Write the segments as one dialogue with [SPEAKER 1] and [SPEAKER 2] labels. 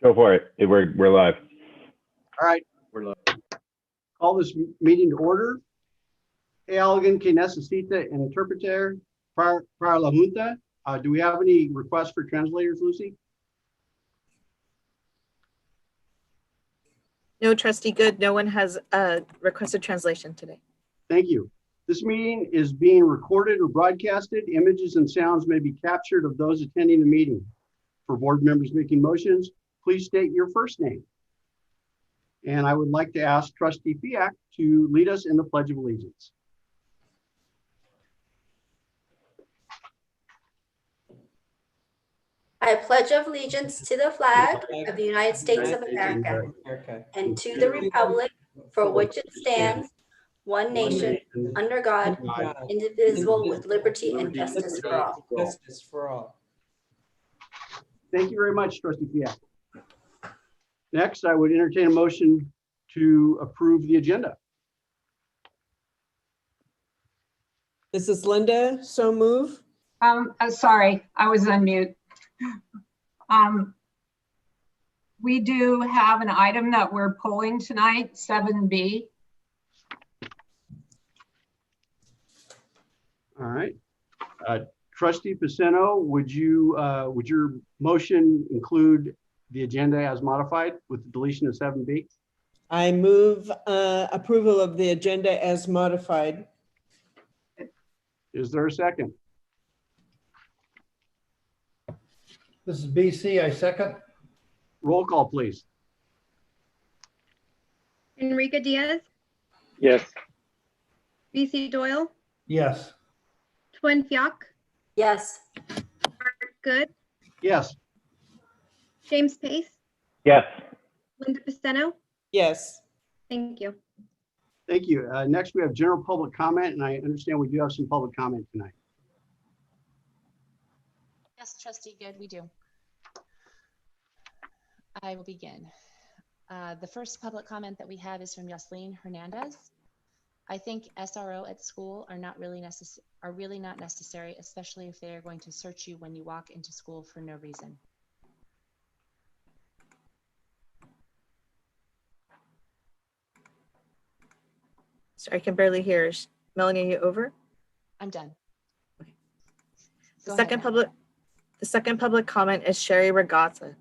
[SPEAKER 1] Go for it. We're live.
[SPEAKER 2] All right. We're live. Call this meeting to order. Alguien que necesita un interpreter para la Junta. Do we have any requests for translators, Lucy?
[SPEAKER 3] No, Trustee Good. No one has requested translation today.
[SPEAKER 2] Thank you. This meeting is being recorded or broadcasted. Images and sounds may be captured of those attending the meeting. For board members making motions, please state your first name. And I would like to ask Trustee Fiak to lead us in the Pledge of Allegiance.
[SPEAKER 4] I pledge allegiance to the flag of the United States of America and to the republic for which it stands, one nation, under God, indivisible, with liberty and justice for all.
[SPEAKER 2] Thank you very much, Trustee Fiak. Next, I would entertain a motion to approve the agenda.
[SPEAKER 5] This is Linda. So move.
[SPEAKER 6] Sorry, I was on mute. We do have an item that we're pulling tonight, 7B.
[SPEAKER 2] All right. Trustee Pacino, would your motion include the agenda as modified with the deletion of 7B?
[SPEAKER 5] I move approval of the agenda as modified.
[SPEAKER 2] Is there a second?
[SPEAKER 7] This is BC, I second.
[SPEAKER 2] Roll call, please.
[SPEAKER 8] Enrique Diaz,
[SPEAKER 1] Yes.
[SPEAKER 8] BC Doyle,
[SPEAKER 7] Yes.
[SPEAKER 8] Twin Fiak,
[SPEAKER 4] Yes.
[SPEAKER 8] Art Good,
[SPEAKER 2] Yes.
[SPEAKER 8] James Pace,
[SPEAKER 1] Yes.
[SPEAKER 8] Linda Pacino.
[SPEAKER 5] Yes.
[SPEAKER 8] Thank you.
[SPEAKER 2] Thank you. Next, we have general public comment, and I understand we do have some public comment tonight.
[SPEAKER 9] Yes, Trustee Good, we do. I will begin. The first public comment that we have is from Yasleen Hernandez. I think SRO at school are really not necessary, especially if they are going to search you when you walk into school for no reason.
[SPEAKER 3] Sorry, I can barely hear. Melanie, are you over?
[SPEAKER 9] I'm done.
[SPEAKER 3] Okay.
[SPEAKER 9] Go
[SPEAKER 3] The second public comment is Sherry Ragazza.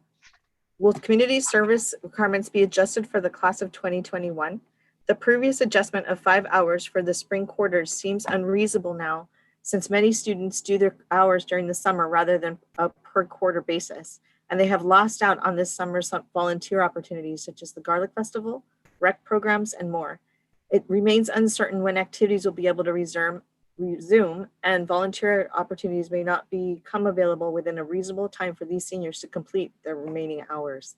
[SPEAKER 3] Will community service requirements be adjusted for the class of 2021? The previous adjustment of 5 hours for the spring quarters seems unreasonable now, since many students do their hours during the summer rather than a per quarter basis, and they have lost out on this summer's volunteer opportunities such as the Garlic Festival, rec programs, and more. It remains uncertain when activities will be able to resume, and volunteer opportunities may not become available within a reasonable time for these seniors to complete their remaining hours.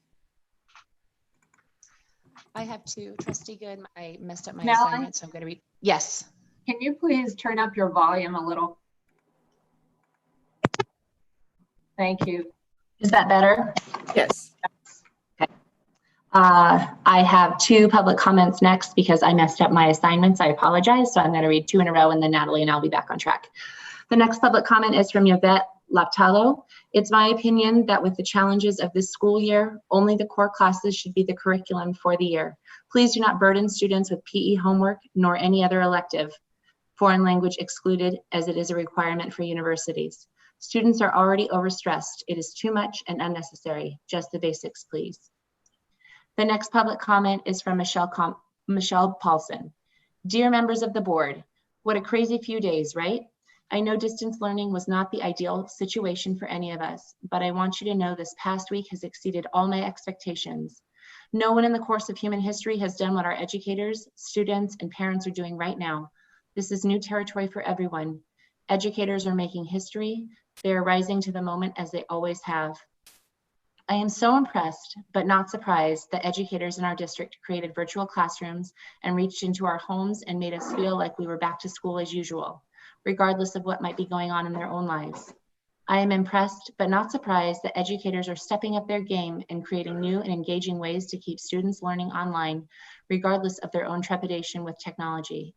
[SPEAKER 9] I have two. Trustee Good, I messed up my
[SPEAKER 6] Melanie?
[SPEAKER 9] assignment, so I'm going to read. Yes.
[SPEAKER 6] Can you please turn up your volume a little? Thank you.
[SPEAKER 10] Is that better?
[SPEAKER 3] Yes.
[SPEAKER 10] I have two public comments next because I messed up my assignments. I apologize. So I'm going to read two in a row, and then Natalie and I'll be back on track. The next public comment is from Yvette Laptalo. It's my opinion that with the challenges of this school year, only the core classes should be the curriculum for the year. Please do not burden students with PE homework nor any other elective. Foreign language excluded, as it is a requirement for universities. Students are already overstressed. It is too much and unnecessary. Just the basics, please. The next public comment is from Michelle Paulson. Dear members of the board, what a crazy few days, right? I know distance learning was not the ideal situation for any of us, but I want you to know this past week has exceeded all my expectations. No one in the course of human history has done what our educators, students, and parents are doing right now. This is new territory for everyone. Educators are making history. They are rising to the moment as they always have. I am so impressed, but not surprised, that educators in our district created virtual classrooms and reached into our homes and made us feel like we were back to school as usual, regardless of what might be going on in their own lives. I am impressed, but not surprised, that educators are stepping up their game and creating new and engaging ways to keep students learning online, regardless of their own trepidation with technology.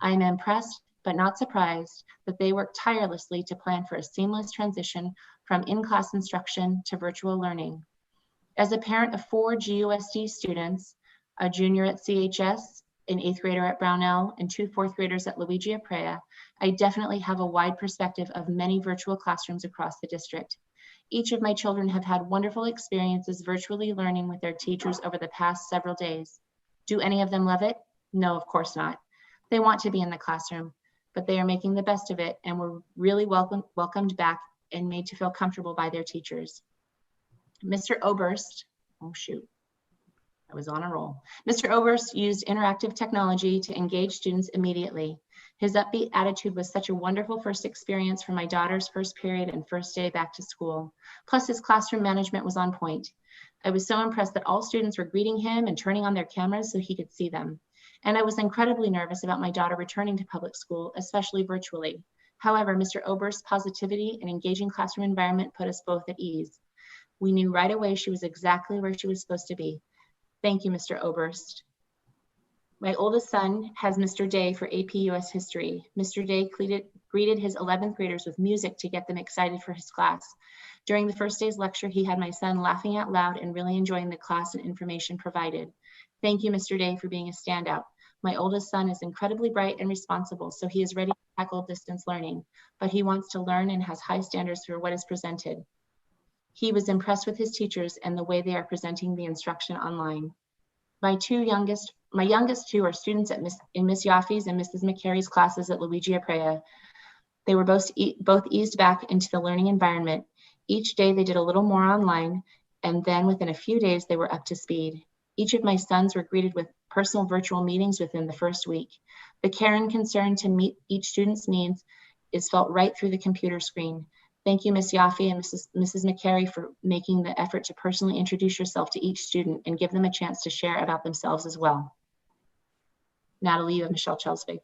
[SPEAKER 10] I am impressed, but not surprised, that they work tirelessly to plan for a seamless transition from in-class instruction to virtual learning. As a parent of 4 GUSD students, a junior at CHS, an 8th grader at Brownell, and 2 4th graders at Luigi Aprea, I definitely have a wide perspective of many virtual classrooms across the district. Each of my children have had wonderful experiences virtually learning with their teachers over the past several days. Do any of them love it? No, of course not. They want to be in the classroom, but they are making the best of it and were really welcomed back and made to feel comfortable by their teachers. Mr. Oberst, oh shoot, I was on a roll. Mr. Oberst used interactive technology to engage students immediately. His upbeat attitude was such a wonderful first experience for my daughter's first period and first day back to school. Plus his classroom management was on point. I was so impressed that all students were greeting him and turning on their cameras so he could see them. And I was incredibly nervous about my daughter returning to public school, especially virtually. However, Mr. Oberst's positivity and engaging classroom environment put us both at ease. We knew right away she was exactly where she was supposed to be. Thank you, Mr. Oberst. My oldest son has Mr. Day for AP US History. Mr. Day greeted his 11th graders with music to get them excited for his class. During the first day's lecture, he had my son laughing out loud and really enjoying the class and information provided. Thank you, Mr. Day, for being a standout. My oldest son is incredibly bright and responsible, so he is ready to tackle distance learning, but he wants to learn and has high standards for what is presented. He was impressed with his teachers and the way they are presenting the instruction online. My youngest two are students in Miss Yaffe's and Mrs. McCary's classes at Luigi Aprea. They were both eased back into the learning environment. Each day they did a little more online, and then within a few days they were up to speed. Each of my sons were greeted with personal virtual meetings within the first week. The care and concern to meet each student's needs is felt right through the computer screen. Thank you, Ms. Yaffe and Mrs. McCary, for making the effort to personally introduce yourself to each student and give them a chance to share about themselves as well. Natalie, you have Michelle Chelsvig.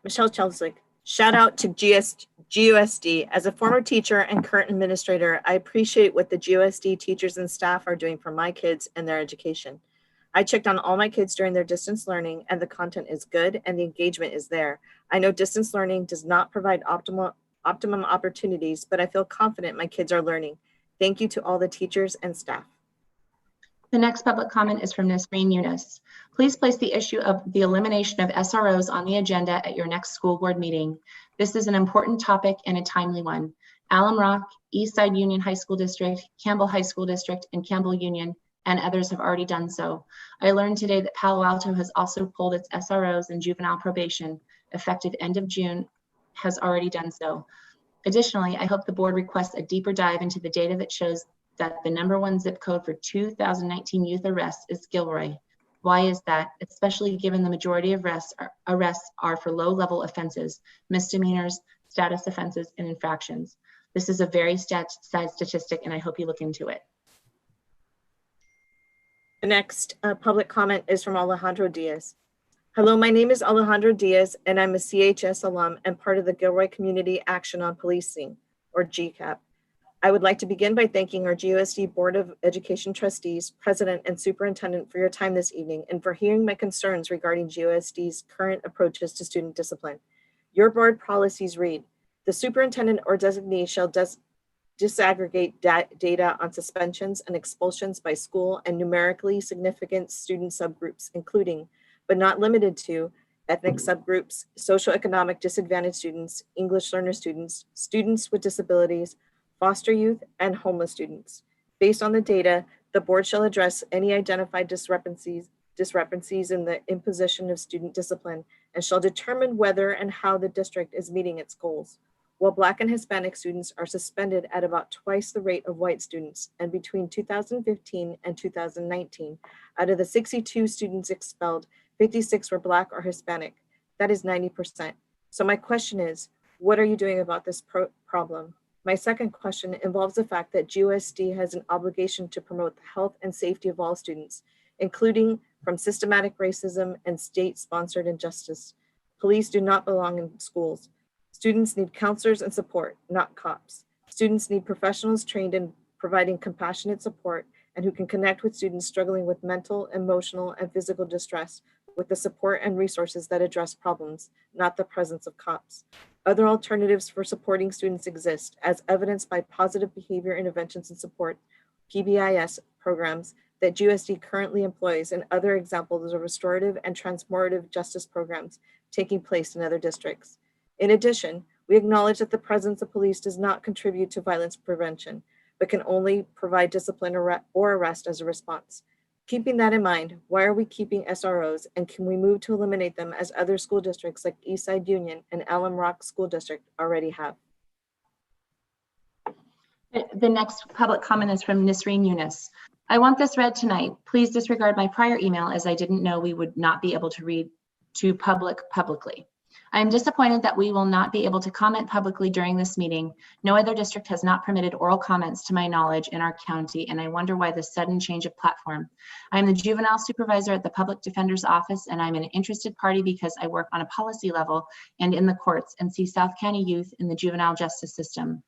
[SPEAKER 3] Michelle Chelsvig. Shout out to GUSD. As a former teacher and current administrator, I appreciate what the GUSD teachers and staff are doing for my kids and their education. I checked on all my kids during their distance learning, and the content is good and the engagement is there. I know distance learning does not provide optimum opportunities, but I feel confident my kids are learning. Thank you to all the teachers and staff.
[SPEAKER 10] The next public comment is from Nisreen Yunus. Please place the issue of the elimination of SROs on the agenda at your next school board meeting. This is an important topic and a timely one. Alum Rock, Eastside Union High School District, Campbell High School District, and Campbell Union, and others have already done so. I learned today that Palo Alto has also pulled its SROs in juvenile probation, effective end of June, has already done so. Additionally, I hope the board requests a deeper dive into the data that shows that the #1 zip code for 2019 youth arrests is Gilroy. Why is that? Especially given the majority of arrests are for low-level offenses, misdemeanors, status offenses, and infractions. This is a very sad statistic, and I hope you look into it.
[SPEAKER 3] The next public comment is from Alejandro Diaz. Hello, my name is Alejandro Diaz, and I'm a CHS alum and part of the Gilroy Community Action on Policing, or GCAP. I would like to begin by thanking our GUSD Board of Education trustees, president, and superintendent for your time this evening and for hearing my concerns regarding GUSD's current approaches to student discipline. Your board policies read, the superintendent or designee shall disaggregate data on suspensions and expulsions by school and numerically significant student subgroups, including, but not limited to, ethnic subgroups, socioeconomic disadvantaged students, English learner students, students with disabilities, foster youth, and homeless students. Based on the data, the board shall address any identified discrepancies in the imposition of student discipline and shall determine whether and how the district is meeting its goals. While Black and Hispanic students are suspended at about twice the rate of white students, and between 2015 and 2019, out of the 62 students expelled, 56 were Black or Hispanic. That is 90%. So my question is, what are you doing about this problem? My second question involves the fact that GUSD has an obligation to promote the health and safety of all students, including from systematic racism and state-sponsored injustice. Police do not belong in schools. Students need counselors and support, not cops. Students need professionals trained in providing compassionate support and who can connect with students struggling with mental, emotional, and physical distress with the support and resources that address problems, not the presence of cops. Other alternatives for supporting students exist, as evidenced by positive behavior interventions and support, PBIS programs that GUSD currently employs, and other examples of restorative and transformative justice programs taking place in other districts. In addition, we acknowledge that the presence of police does not contribute to violence prevention, but can only provide discipline or arrest as a response. Keeping that in mind, why are we keeping SROs, and can we move to eliminate them as other school districts like Eastside Union and Alum Rock School District already have?
[SPEAKER 10] The next public comment is from Nisreen Yunus. I want this read tonight. Please disregard my prior email, as I didn't know we would not be able to read to publicly. I am disappointed that we will not be able to comment publicly during this meeting. No other district has not permitted oral comments to my knowledge in our county, and I wonder why this sudden change of platform. I am the juvenile supervisor at the Public Defender's Office, and I'm an interested party because I work on a policy level and in the courts and see South County youth in the juvenile justice system.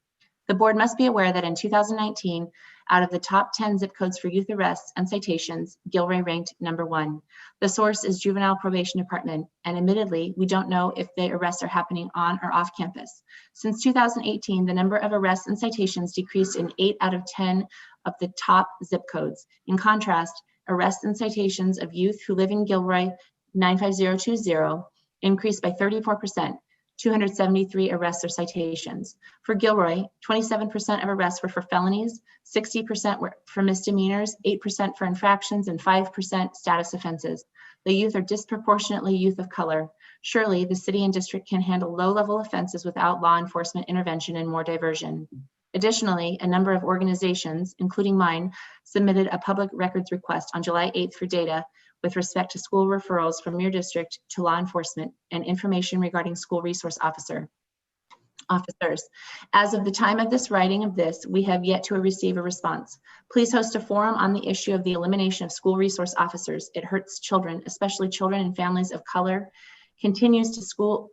[SPEAKER 10] The board must be aware that in 2019, out of the top 10 zip codes for youth arrests and citations, Gilroy ranked #1. The source is Juvenile Probation Department, and admittedly, we don't know if the arrests are happening on or off campus. Since 2018, the number of arrests and citations decreased in 8 out of 10 of the top zip codes. In contrast, arrests and citations of youth who live in Gilroy 95020 increased by 34%. 273 arrests or citations. For Gilroy, 27% of arrests were for felonies, 60% were for misdemeanors, 8% for infractions, and 5% status offenses. The youth are disproportionately youth of color. Surely the city and district can handle low-level offenses without law enforcement intervention and more diversion. Additionally, a number of organizations, including mine, submitted a public records request on July 8th for data with respect to school referrals from your district to law enforcement and information regarding school resource officers. As of the time of this writing of this, we have yet to receive a response. Please host a forum on the issue of the elimination of school resource officers. It hurts children, especially children and families of color, continues the school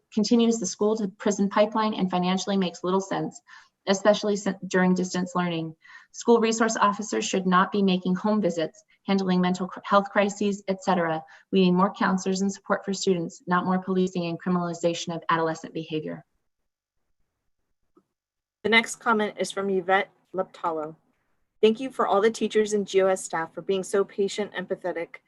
[SPEAKER 10] to prison pipeline, and financially makes little sense, especially during distance learning. School resource officers should not be making home visits, handling mental health crises, etc. We need more counselors and support for students, not more policing and criminalization of adolescent behavior.
[SPEAKER 3] The next comment is from Yvette Leptalo. Thank you for all the teachers and GOS staff for being so patient, empathetic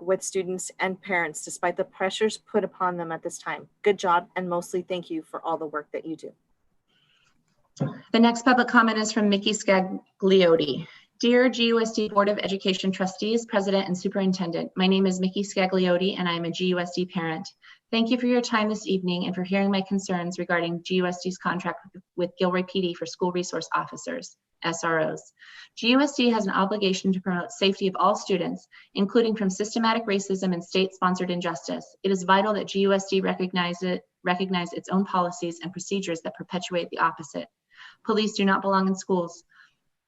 [SPEAKER 3] with students and parents despite the pressures put upon them at this time. Good job, and mostly thank you for all the work that you do.
[SPEAKER 10] The next public comment is from Mickey Sagliotti. Dear GUSD Board of Education Trustees, President and Superintendent, my name is Mickey Sagliotti and I am a GUSD parent. Thank you for your time this evening and for hearing my concerns regarding GUSD's contract with Gilroy PD for school resource officers, SROs. GUSD has an obligation to promote safety of all students, including from systematic racism and state-sponsored injustice. It is vital that GUSD recognize its own policies and procedures that perpetuate the opposite. Police do not belong in schools.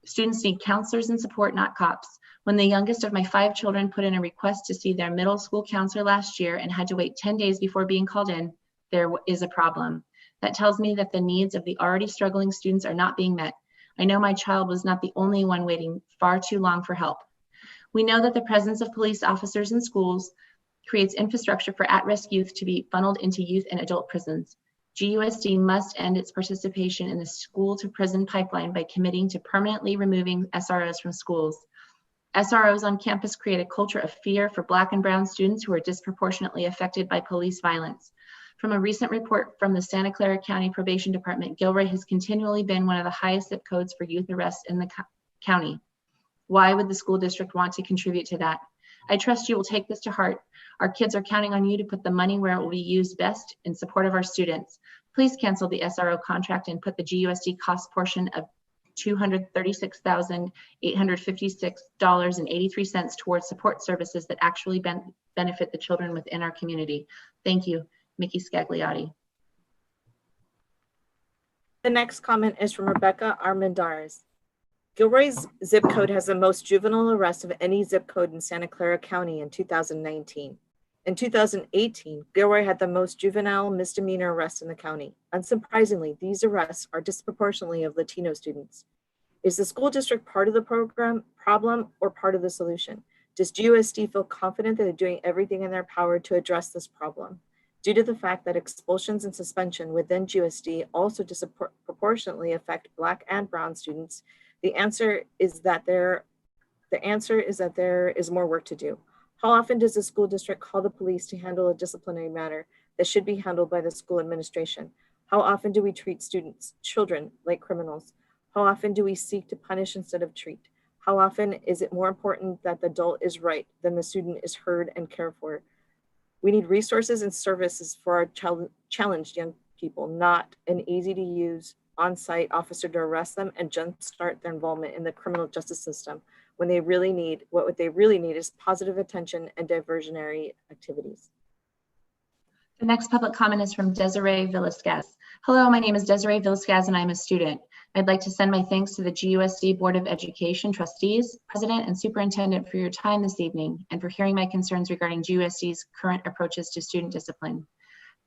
[SPEAKER 10] Students need counselors and support, not cops. When the youngest of my 5 children put in a request to see their middle school counselor last year and had to wait 10 days before being called in, there is a problem. That tells me that the needs of the already struggling students are not being met. I know my child was not the only one waiting far too long for help. We know that the presence of police officers in schools creates infrastructure for at-risk youth to be funneled into youth and adult prisons. GUSD must end its participation in the school to prison pipeline by committing to permanently removing SROs from schools. SROs on campus create a culture of fear for Black and Brown students who are disproportionately affected by police violence. From a recent report from the Santa Clara County Probation Department, Gilroy has continually been one of the highest zip codes for youth arrests in the county. Why would the school district want to contribute to that? I trust you will take this to heart. Our kids are counting on you to put the money where it will be used best in support of our students. Please cancel the SRO contract and put the GUSD cost portion of $236,856.83 towards support services that actually benefit the children within our community. Thank you, Mickey Sagliotti.
[SPEAKER 3] The next comment is from Rebecca Armendariz. Gilroy's zip code has the most juvenile arrests of any zip code in Santa Clara County in 2019. In 2018, Gilroy had the most juvenile misdemeanor arrests in the county. Unsurprisingly, these arrests are disproportionately of Latino students. Is the school district part of the problem or part of the solution? Does GUSD feel confident that they're doing everything in their power to address this problem? Due to the fact that expulsions and suspension within GUSD also disproportionately affect Black and Brown students, the answer is that there is more work to do. How often does the school district call the police to handle a disciplinary matter that should be handled by the school administration? How often do we treat children like criminals? How often do we seek to punish instead of treat? How often is it more important that the adult is right than the student is heard and cared for? We need resources and services for our challenged young people, not an easy to use on-site officer to arrest them and jumpstart their involvement in the criminal justice system when what they really need is positive attention and diversionary activities.
[SPEAKER 10] The next public comment is from Desiree Villasquez. Hello, my name is Desiree Villasquez and I'm a student. I'd like to send my thanks to the GUSD Board of Education trustees, president, and superintendent for your time this evening and for hearing my concerns regarding GUSD's current approaches to student discipline.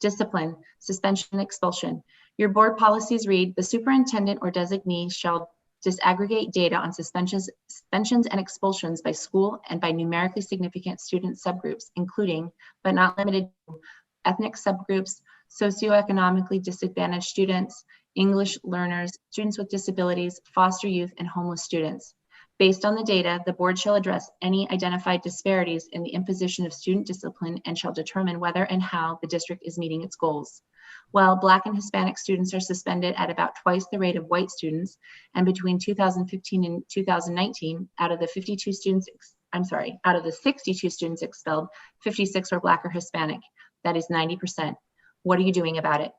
[SPEAKER 10] Discipline, suspension, and expulsion. Your board policies read, the superintendent or designee shall disaggregate data on suspensions and expulsions by school and by numerically significant student subgroups, including, but not limited to, ethnic subgroups, socioeconomically disadvantaged students, English learners, students with disabilities, foster youth, and homeless students. Based on the data, the board shall address any identified disparities in the imposition of student discipline and shall determine whether and how the district is meeting its goals. While Black and Hispanic students are suspended at about twice the rate of white students, and between 2015 and 2019, out of the 62 students expelled, 56 were Black or Hispanic. That is 90%. What are you doing about it?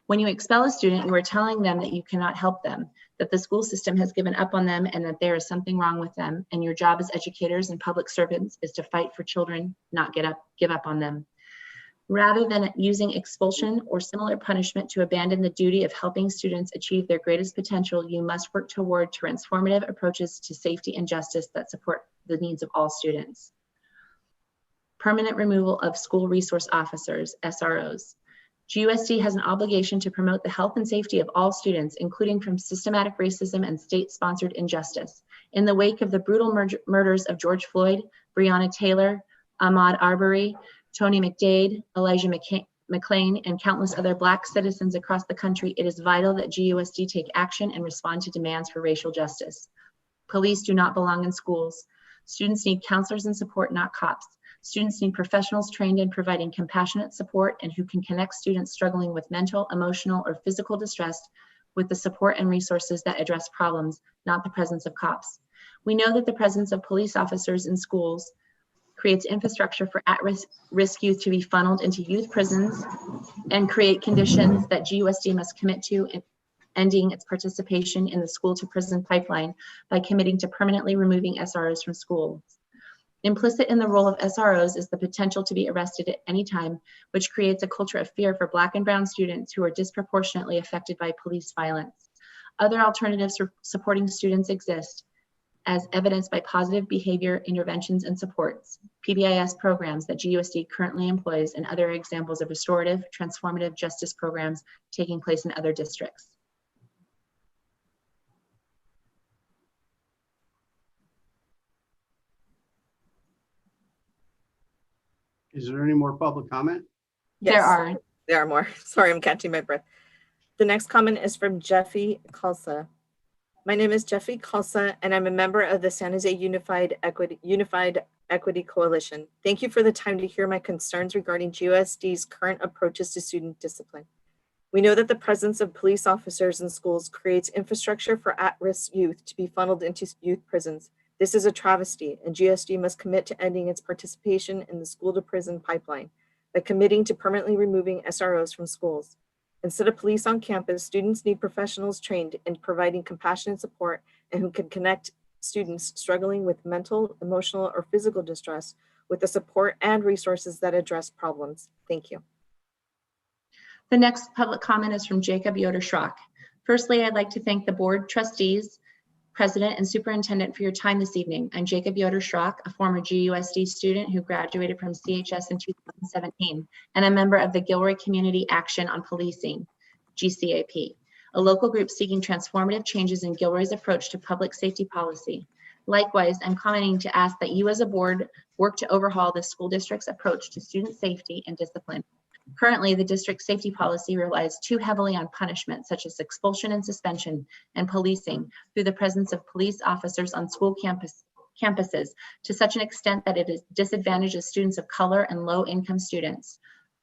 [SPEAKER 10] When you expel a student, you are telling them that you cannot help them, that the school system has given up on them and that there is something wrong with them. And your job as educators and public servants is to fight for children, not give up on them. Rather than using expulsion or similar punishment to abandon the duty of helping students achieve their greatest potential, you must work toward transformative approaches to safety and justice that support the needs of all students. Permanent removal of school resource officers, SROs. GUSD has an obligation to promote the health and safety of all students, including from systematic racism and state-sponsored injustice. In the wake of the brutal murders of George Floyd, Breonna Taylor, Ahmaud Arbery, Tony McDade, Elijah McClain, and countless other Black citizens across the country, it is vital that GUSD take action and respond to demands for racial justice. Police do not belong in schools. Students need counselors and support, not cops. Students need professionals trained in providing compassionate support and who can connect students struggling with mental, emotional, or physical distress with the support and resources that address problems, not the presence of cops. We know that the presence of police officers in schools creates infrastructure for at-risk youth to be funneled into youth prisons and create conditions that GUSD must commit to in ending its participation in the school to prison pipeline by committing to permanently removing SROs from schools. Implicit in the role of SROs is the potential to be arrested at any time, which creates a culture of fear for Black and Brown students who are disproportionately affected by police violence. Other alternatives for supporting students exist, as evidenced by positive behavior interventions and supports, PBIS programs that GUSD currently employs, and other examples of restorative, transformative justice programs taking place in other districts.
[SPEAKER 2] Is there any more public comment?
[SPEAKER 3] Yes, there are more. Sorry, I'm catching my breath. The next comment is from Jeffy Khalsa. My name is Jeffy Khalsa, and I'm a member of the San Jose Unified Equity Coalition. Thank you for the time to hear my concerns regarding GUSD's current approaches to student discipline. We know that the presence of police officers in schools creates infrastructure for at-risk youth to be funneled into youth prisons. This is a travesty, and GUSD must commit to ending its participation in the school to prison pipeline by committing to permanently removing SROs from schools. Instead of police on campus, students need professionals trained in providing compassionate support and who can connect students struggling with mental, emotional, or physical distress with the support and resources that address problems. Thank you.
[SPEAKER 10] The next public comment is from Jacob Yoderschrock. Firstly, I'd like to thank the board trustees, president, and superintendent for your time this evening. I'm Jacob Yoderschrock, a former GUSD student who graduated from CHS in 2017, and a member of the Gilroy Community Action on Policing, GCAP, a local group seeking transformative changes in Gilroy's approach to public safety policy. Likewise, I'm commenting to ask that you as a board work to overhaul the school district's approach to student safety and discipline. Currently, the district safety policy relies too heavily on punishment, such as expulsion and suspension, and policing through the presence of police officers on school campuses to such an extent that it disadvantages students of color and low-income students.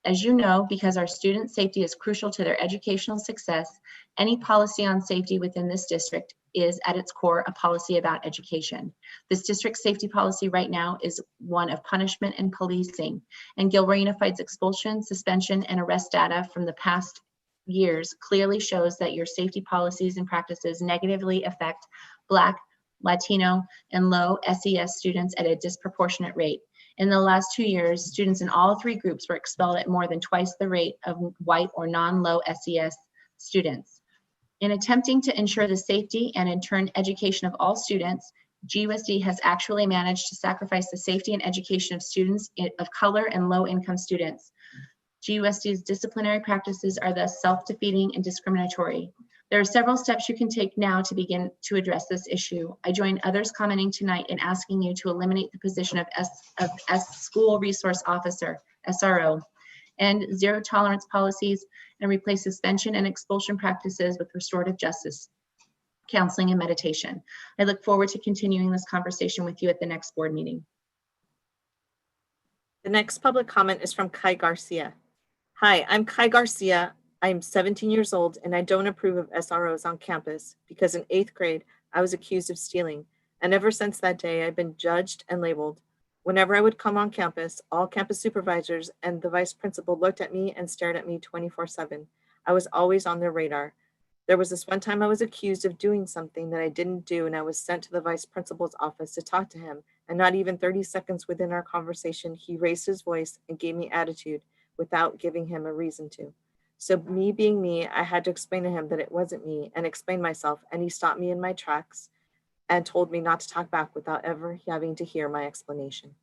[SPEAKER 10] As you know, because our student safety is crucial to their educational success, any policy on safety within this district is at its core a policy about education. This district safety policy right now is one of punishment and policing, and Gilroy Unified's expulsion, suspension, and arrest data from the past years clearly shows that your safety policies and practices negatively affect Black, Latino, and low SES students at a disproportionate rate. In the last 2 years, students in all three groups were expelled at more than twice the rate of white or non-low SES students. In attempting to ensure the safety and in turn education of all students, GUSD has actually managed to sacrifice the safety and education of students of color and low-income students. GUSD's disciplinary practices are thus self-defeating and discriminatory. There are several steps you can take now to begin to address this issue. I join others commenting tonight in asking you to eliminate the position of School Resource Officer, SRO, and zero tolerance policies, and replace suspension and expulsion practices with restorative justice, counseling, and meditation. I look forward to continuing this conversation with you at the next board meeting.
[SPEAKER 3] The next public comment is from Kai Garcia. Hi, I'm Kai Garcia. I'm 17 years old and I don't approve of SROs on campus because in 8th grade, I was accused of stealing. And ever since that day, I've been judged and labeled. Whenever I would come on campus, all campus supervisors and the vice principal looked at me and stared at me 24/7. I was always on their radar. There was this one time I was accused of doing something that I didn't do, and I was sent to the vice principal's office to talk to him. And not even 30 seconds within our conversation, he raised his voice and gave me attitude without giving him a reason to. So me being me, I had to explain to him that it wasn't me and explain myself, and he stopped me in my tracks and told me not to talk back without ever having to hear my explanation.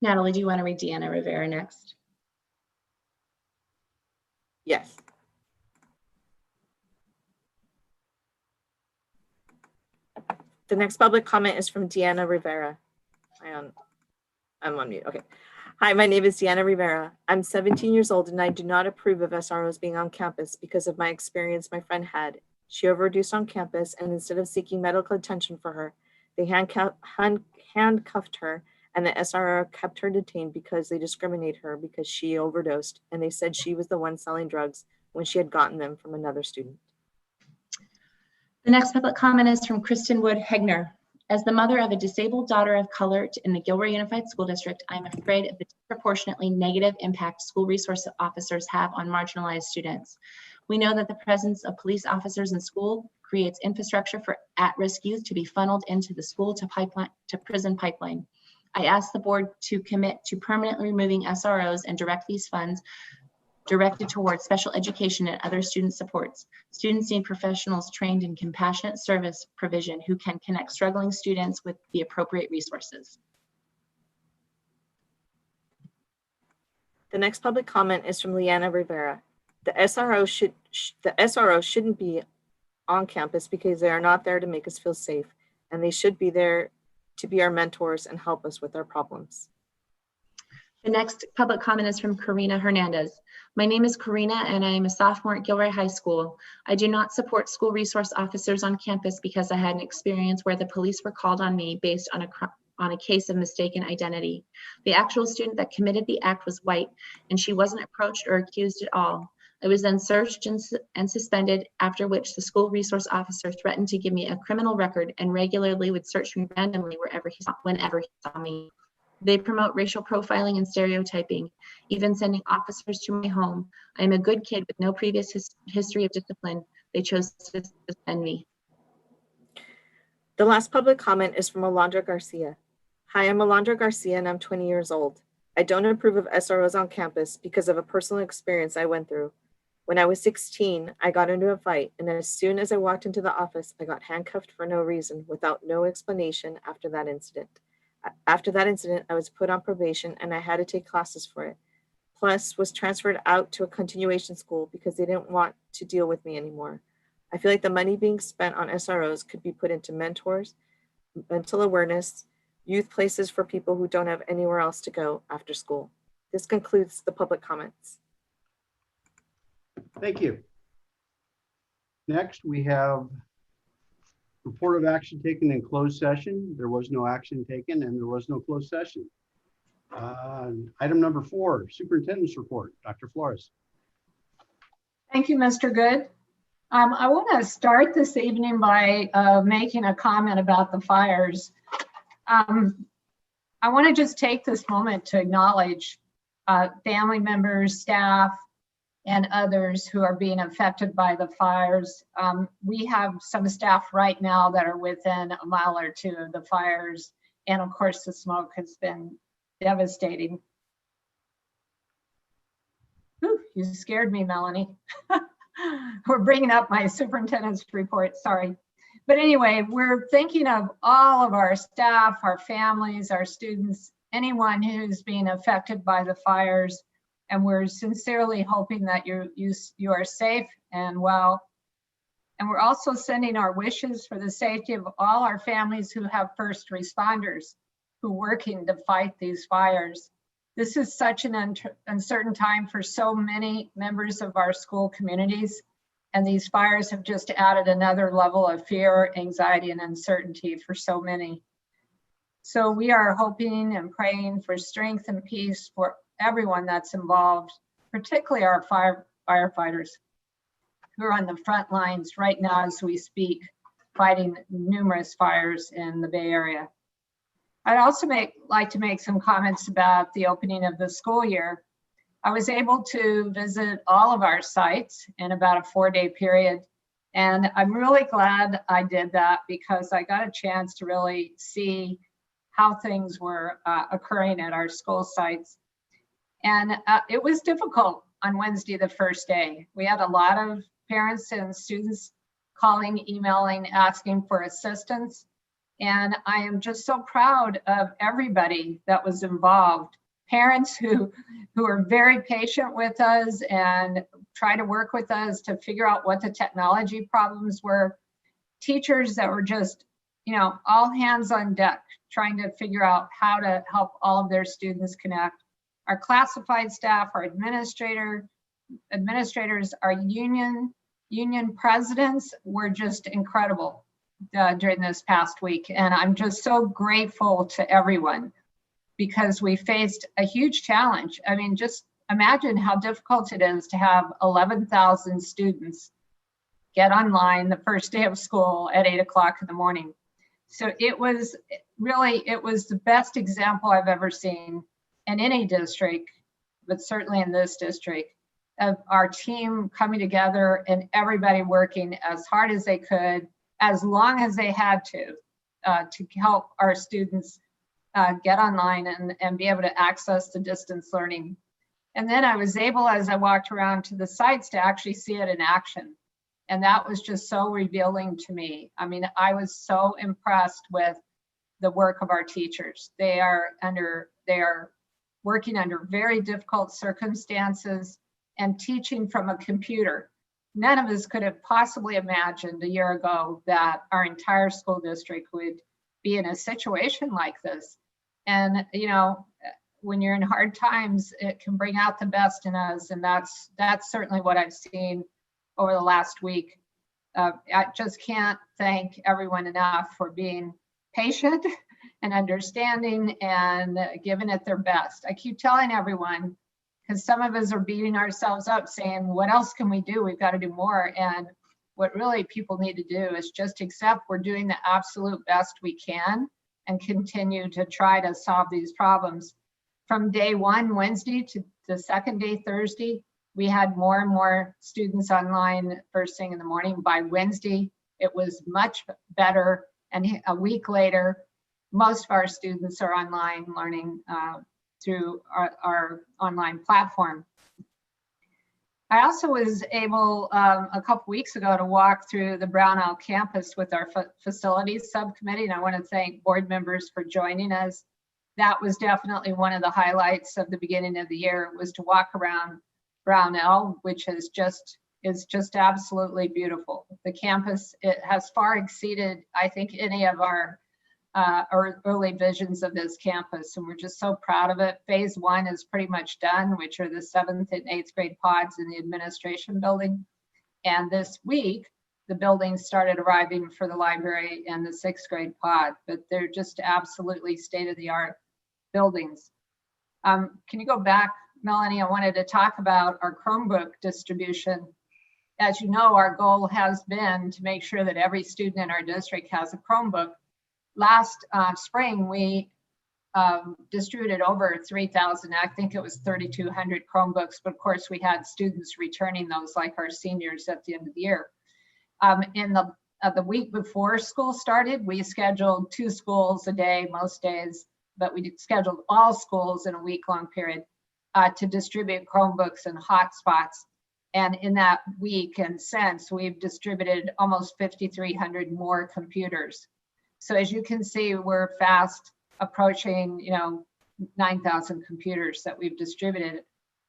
[SPEAKER 10] Natalie, do you want to read Deanna Rivera next?
[SPEAKER 3] Yes. The next public comment is from Deanna Rivera. I'm on mute. Okay. Hi, my name is Deanna Rivera. I'm 17 years old and I do not approve of SROs being on campus because of my experience my friend had. She overdosed on campus, and instead of seeking medical attention for her, they handcuffed her, and the SRO kept her detained because they discriminated her because she overdosed, and they said she was the one selling drugs when she had gotten them from another student.
[SPEAKER 10] The next public comment is from Kristen Woodegner. As the mother of a disabled daughter of color in the Gilroy Unified School District, I'm afraid of the disproportionately negative impact school resource officers have on marginalized students. We know that the presence of police officers in school creates infrastructure for at-risk youth to be funneled into the school to prison pipeline. I ask the board to commit to permanently removing SROs and direct these funds directed towards special education and other student supports. Students need professionals trained in compassionate service provision who can connect struggling students with the appropriate resources.
[SPEAKER 3] The next public comment is from Leanna Rivera. The SRO shouldn't be on campus because they are not there to make us feel safe, and they should be there to be our mentors and help us with our problems.
[SPEAKER 10] The next public comment is from Karina Hernandez. My name is Karina and I am a sophomore at Gilroy High School. I do not support school resource officers on campus because I had an experience where the police were called on me based on a case of mistaken identity. The actual student that committed the act was white and she wasn't approached or accused at all. I was then searched and suspended, after which the school resource officer threatened to give me a criminal record and regularly would search me randomly whenever he saw me. They promote racial profiling and stereotyping, even sending officers to my home. I am a good kid with no previous history of discipline. They chose to suspend me.
[SPEAKER 3] The last public comment is from Alonzo Garcia. Hi, I'm Alonzo Garcia and I'm 20 years old. I don't approve of SROs on campus because of a personal experience I went through. When I was 16, I got into a fight, and as soon as I walked into the office, I got handcuffed for no reason, without no explanation after that incident. After that incident, I was put on probation and I had to take classes for it. Plus, was transferred out to a continuation school because they didn't want to deal with me anymore. I feel like the money being spent on SROs could be put into mentors, mental awareness, youth places for people who don't have anywhere else to go after school. This concludes the public comments.
[SPEAKER 2] Thank you. Next, we have report of action taken in closed session. There was no action taken and there was no closed session. Item number 4, Superintendent's Report. Dr. Flores.
[SPEAKER 6] Thank you, Mr. Good. I want to start this evening by making a comment about the fires. I want to just take this moment to acknowledge family members, staff, and others who are being affected by the fires. We have some staff right now that are within a mile or two of the fires. And of course, the smoke has been devastating. Whew, you scared me, Melanie. We're bringing up my superintendent's report, sorry. But anyway, we're thinking of all of our staff, our families, our students, anyone who's being affected by the fires. And we're sincerely hoping that you are safe and well. And we're also sending our wishes for the safety of all our families who have first responders who are working to fight these fires. This is such an uncertain time for so many members of our school communities. And these fires have just added another level of fear, anxiety, and uncertainty for so many. So we are hoping and praying for strength and peace for everyone that's involved, particularly our firefighters who are on the front lines right now as we speak, fighting numerous fires in the Bay Area. I'd also like to make some comments about the opening of the school year. I was able to visit all of our sites in about a 4-day period. And I'm really glad I did that because I got a chance to really see how things were occurring at our school sites. And it was difficult on Wednesday, the first day. We had a lot of parents and students calling, emailing, asking for assistance. And I am just so proud of everybody that was involved. Parents who are very patient with us and try to work with us to figure out what the technology problems were. Teachers that were just, all hands on deck, trying to figure out how to help all of their students connect. Our classified staff, our administrators, our union presidents were just incredible during this past week. And I'm just so grateful to everyone because we faced a huge challenge. I mean, just imagine how difficult it is to have 11,000 students get online the first day of school at 8 o'clock in the morning. So it was the best example I've ever seen in any district, but certainly in this district, of our team coming together and everybody working as hard as they could, as long as they had to help our students get online and be able to access the distance learning. And then I was able, as I walked around to the sites, to actually see it in action. And that was just so revealing to me. I mean, I was so impressed with the work of our teachers. They are working under very difficult circumstances and teaching from a computer. None of us could have possibly imagined a year ago that our entire school district would be in a situation like this. And, when you're in hard times, it can bring out the best in us. And that's certainly what I've seen over the last week. I just can't thank everyone enough for being patient and understanding and giving it their best. I keep telling everyone, because some of us are beating ourselves up saying, what else can we do? We've got to do more. And what really people need to do is just accept we're doing the absolute best we can and continue to try to solve these problems. From day one, Wednesday, to the second day, Thursday, we had more and more students online first thing in the morning. By Wednesday, it was much better. And a week later, most of our students are online learning through our online platform. I also was able a couple weeks ago to walk through the Brownell campus with our facilities subcommittee, and I want to thank board members for joining us. That was definitely one of the highlights of the beginning of the year, was to walk around Brownell, which has just is just absolutely beautiful. The campus, it has far exceeded, I think, any of our early visions of this campus, and we're just so proud of it. Phase 1 is pretty much done, which are the 7th and 8th grade pods in the administration building. And this week, the buildings started arriving for the library and the 6th grade pod, but they're just absolutely state-of-the-art buildings. Can you go back, Melanie? I wanted to talk about our Chromebook distribution. As you know, our goal has been to make sure that every student in our district has a Chromebook. Last spring, we distributed over 3,000, I think it was 3,200 Chromebooks, but of course we had students returning those, like our seniors at the end of the year. In the week before school started, we scheduled 2 schools a day most days, but we scheduled all schools in a week-long period to distribute Chromebooks and hotspots. And in that week and since, we've distributed almost 5,300 more computers. So as you can see, we're fast approaching, 9,000 computers that we've distributed.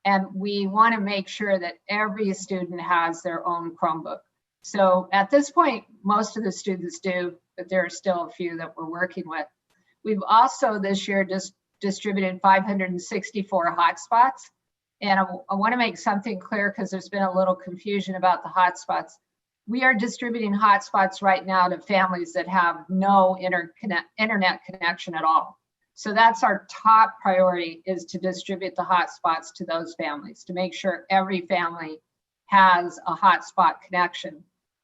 [SPEAKER 6] And we want to make sure that every student has their own Chromebook. So at this point, most of the students do, but there are still a few that we're working with. We've also this year just distributed 564 hotspots. And I want to make something clear because there's been a little confusion about the hotspots. We are distributing hotspots right now to families that have no internet connection at all. So that's our top priority, is to distribute the hotspots to those families, to make sure every family has a hotspot connection.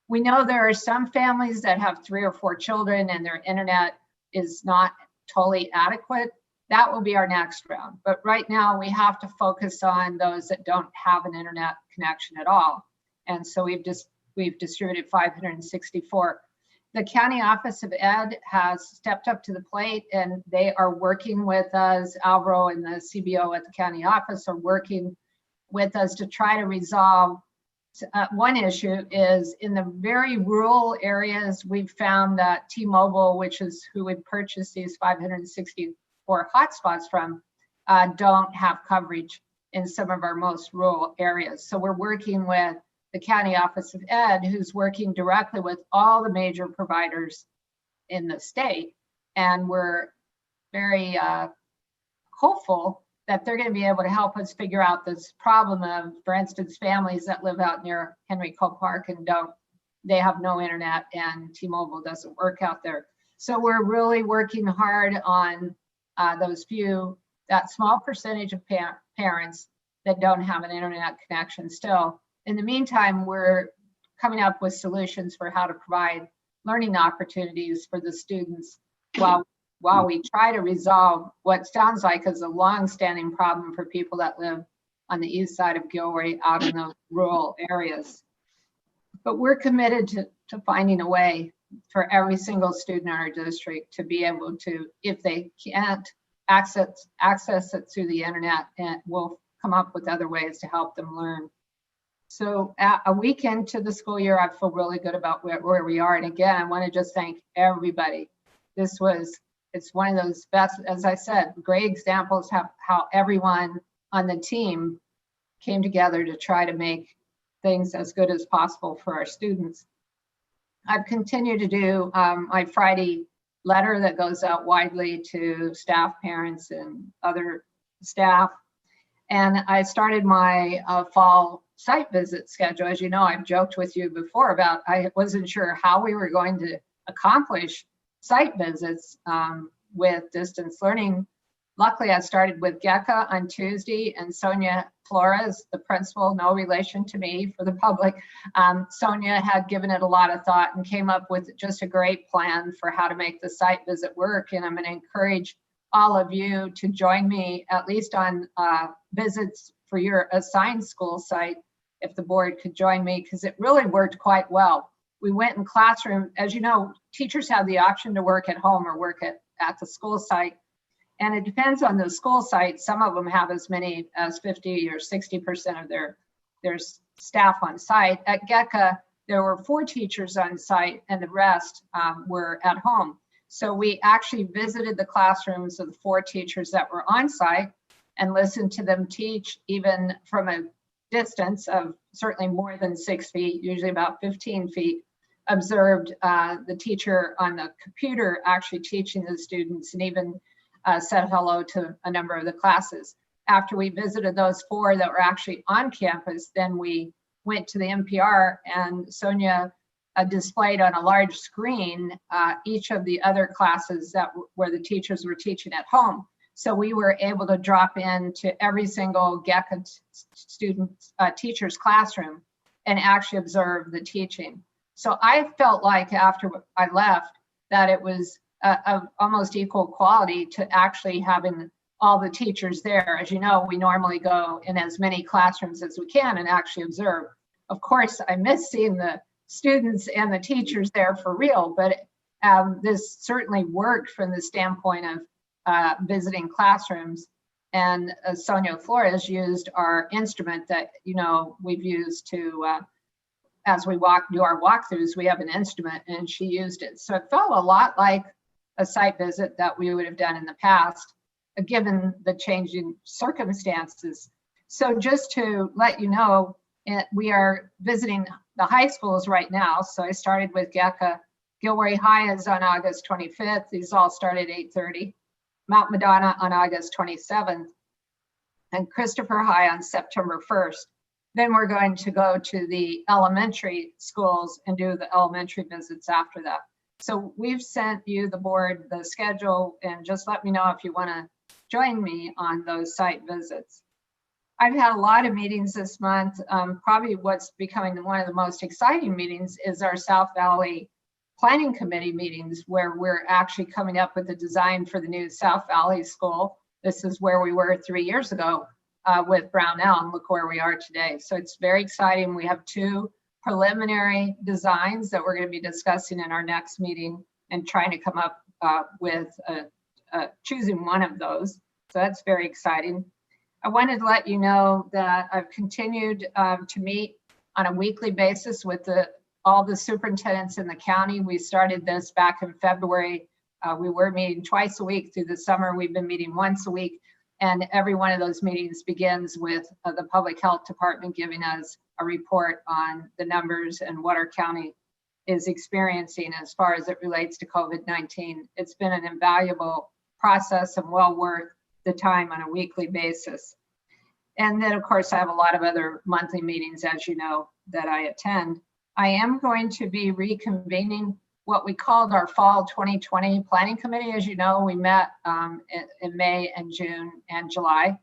[SPEAKER 6] We know there are some families that have 3 or 4 children and their internet is not totally adequate. That will be our next round. But right now we have to focus on those that don't have an internet connection at all. And so we've distributed 564. The County Office of Ed has stepped up to the plate, and they are working with us. Alvaro and the CBO at the county office are working with us to try to resolve. One issue is in the very rural areas, we've found that T-Mobile, which is who would purchase these 564 hotspots from, don't have coverage in some of our most rural areas. So we're working with the County Office of Ed, who's working directly with all the major providers in the state. And we're very hopeful that they're going to be able to help us figure out this problem of, for instance, families that live out near Henry Cole Park and they have no internet and T-Mobile doesn't work out there. So we're really working hard on that small percentage of parents that don't have an internet connection still. In the meantime, we're coming up with solutions for how to provide learning opportunities for the students while we try to resolve what sounds like is a long-standing problem for people that live on the east side of Gilroy out in the rural areas. But we're committed to finding a way for every single student in our district to be able to, if they can't access it through the internet, and we'll come up with other ways to help them learn. So a week into the school year, I feel really good about where we are. And again, I want to just thank everybody. It's one of those best, as I said, great examples of how everyone on the team came together to try to make things as good as possible for our students. I've continued to do my Friday letter that goes out widely to staff, parents, and other staff. And I started my fall site visit schedule. As you know, I've joked with you before about I wasn't sure how we were going to accomplish site visits with distance learning. Luckily, I started with GECA on Tuesday, and Sonia Flores, the principal, no relation to me for the public. Sonia had given it a lot of thought and came up with just a great plan for how to make the site visit work. And I'm going to encourage all of you to join me at least on visits for your assigned school site, if the board could join me, because it really worked quite well. We went in classroom. As you know, teachers have the option to work at home or work at the school site. And it depends on the school site. Some of them have as many as 50 or 60% of their staff on site. At GECA, there were 4 teachers on site and the rest were at home. So we actually visited the classrooms of the 4 teachers that were on site and listened to them teach, even from a distance of certainly more than 6 feet, usually about 15 feet, observed the teacher on the computer actually teaching the students, and even said hello to a number of the classes. After we visited those 4 that were actually on campus, then we went to the NPR, and Sonia displayed on a large screen each of the other classes where the teachers were teaching at home. So we were able to drop into every single GECA student teacher's classroom and actually observe the teaching. So I felt like after I left that it was of almost equal quality to actually having all the teachers there. As you know, we normally go in as many classrooms as we can and actually observe. Of course, I miss seeing the students and the teachers there for real, but this certainly worked from the standpoint of visiting classrooms. And Sonia Flores used our instrument that, you know, we've used to, as we do our walkthroughs, we have an instrument, and she used it. So it felt a lot like a site visit that we would have done in the past, given the changing circumstances. So just to let you know, we are visiting the high schools right now. So I started with GECA. Gilroy High is on August 25th. These all start at 8:30. Mount Madonna on August 27th, and Christopher High on September 1st. Then we're going to go to the elementary schools and do the elementary visits after that. So we've sent you, the board, the schedule, and just let me know if you want to join me on those site visits. I've had a lot of meetings this month. Probably what's becoming one of the most exciting meetings is our South Valley Planning Committee meetings, where we're actually coming up with the design for the new South Valley School. This is where we were 3 years ago with Brownell, and look where we are today. So it's very exciting. We have 2 preliminary designs that we're going to be discussing in our next meeting and trying to come up with choosing one of those. So that's very exciting. I wanted to let you know that I've continued to meet on a weekly basis with all the superintendents in the county. We started this back in February. We were meeting twice a week through the summer. We've been meeting once a week, and every one of those meetings begins with the public health department giving us a report on the numbers and what our county is experiencing as far as it relates to COVID-19. It's been an invaluable process and well worth the time on a weekly basis. And then of course, I have a lot of other monthly meetings, as you know, that I attend. I am going to be reconvening what we called our Fall 2020 Planning Committee. As you know, we met in May and June and July.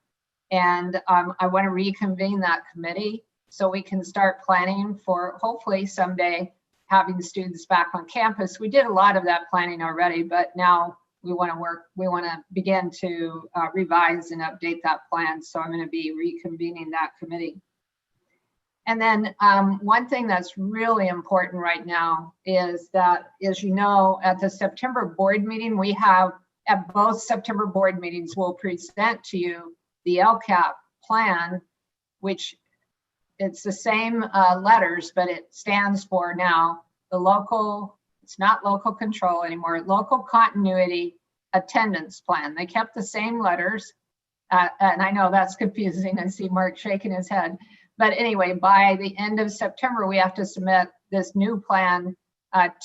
[SPEAKER 6] And I want to reconvene that committee so we can start planning for hopefully someday having students back on campus. We did a lot of that planning already, but now we want to begin to revise and update that plan. So I'm going to be reconvening that committee. And then one thing that's really important right now is that, as you know, at the September board meeting, we have, at both September board meetings, we'll present to you the LCAP plan, which it's the same letters, but it stands for now the local, it's not local control anymore, local continuity attendance plan. They kept the same letters. And I know that's confusing. I see Mark shaking his head. But anyway, by the end of September, we have to submit this new plan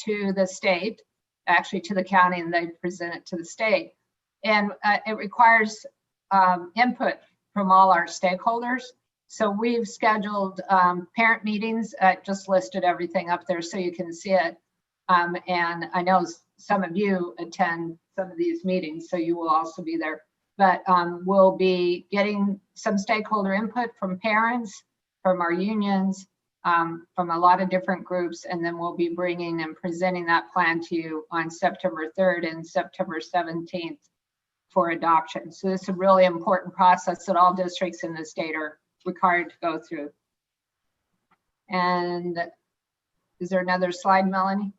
[SPEAKER 6] to the state, actually to the county, and they present it to the state. And it requires input from all our stakeholders. So we've scheduled parent meetings. I just listed everything up there so you can see it. And I know some of you attend some of these meetings, so you will also be there. But we'll be getting some stakeholder input from parents, from our unions, from a lot of different groups, and then we'll be bringing and presenting that plan to you on September 3rd and September 17th for adoption. So this is a really important process that all districts in the state are required to go through. And is there another slide, Melanie?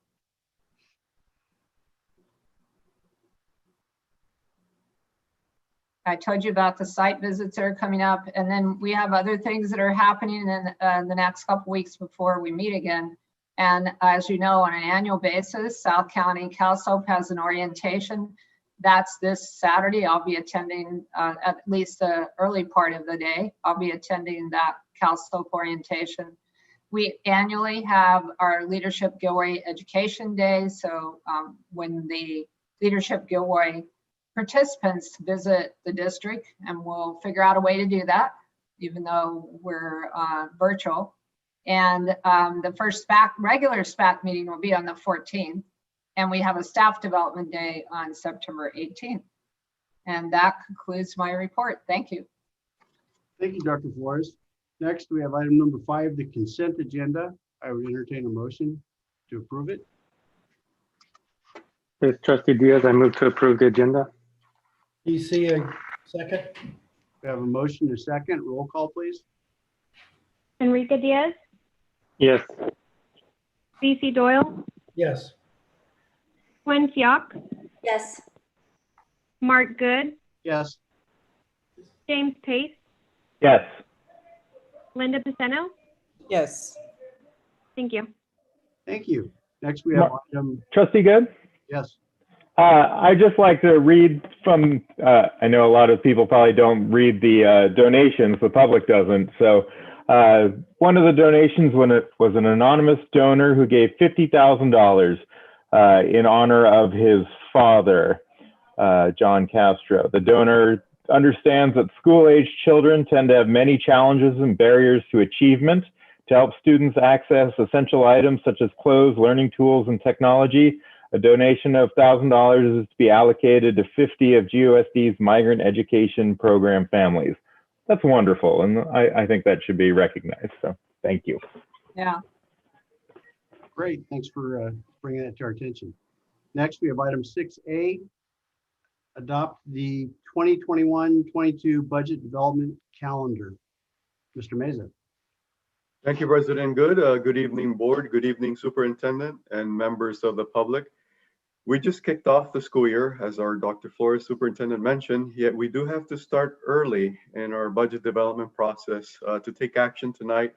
[SPEAKER 6] I told you about the site visits that are coming up, and then we have other things that are happening in the next couple weeks before we meet again. And as you know, on an annual basis, South County Khalsa has an orientation. That's this Saturday. I'll be attending at least the early part of the day. I'll be attending that Khalsa orientation. We annually have our Leadership Gilroy Education Day. So when the Leadership Gilroy participants visit the district, and we'll figure out a way to do that, even though we're virtual. And the first regular SPAC meeting will be on the 14th. And we have a staff development day on September 18th. And that concludes my report. Thank you.
[SPEAKER 2] Thank you, Dr. Flores. Next, we have item number 5, the consent agenda. I would entertain a motion to approve it.
[SPEAKER 1] Yes, Trustee Diaz, I move to approve the agenda.
[SPEAKER 7] BC, I second.
[SPEAKER 2] We have a motion and a second. Roll call, please.
[SPEAKER 8] Enrique Diaz,
[SPEAKER 1] Yes.
[SPEAKER 8] BC Doyle,
[SPEAKER 7] Yes.
[SPEAKER 8] Gwen Fioc,
[SPEAKER 4] Yes.
[SPEAKER 8] Mark Good,
[SPEAKER 2] Yes.
[SPEAKER 8] James Pace,
[SPEAKER 1] Yes.
[SPEAKER 8] Linda Paceno.
[SPEAKER 5] Yes.
[SPEAKER 8] Thank you.
[SPEAKER 2] Thank you. Next, we have item,
[SPEAKER 1] Trustee Good?
[SPEAKER 2] yes.
[SPEAKER 1] I just like to read from, I know a lot of people probably don't read the donations, the public doesn't. So one of the donations was an anonymous donor who gave $50,000 in honor of his father, John Castro. The donor understands that school-aged children tend to have many challenges and barriers to achievement. To help students access essential items such as clothes, learning tools, and technology, a donation of $1,000 is to be allocated to 50 of GUSD's migrant education program families. That's wonderful, and I think that should be recognized, so thank you.
[SPEAKER 6] Yeah.
[SPEAKER 2] Great. Thanks for bringing that to our attention. Next, we have item 6A, adopt the 2021-22 budget development calendar. Mr. Meza.
[SPEAKER 11] Thank you, President Good. Good evening, board. Good evening, superintendent and members of the public. We just kicked off the school year, as our Dr. Flores superintendent mentioned, yet we do have to start early in our budget development process to take action tonight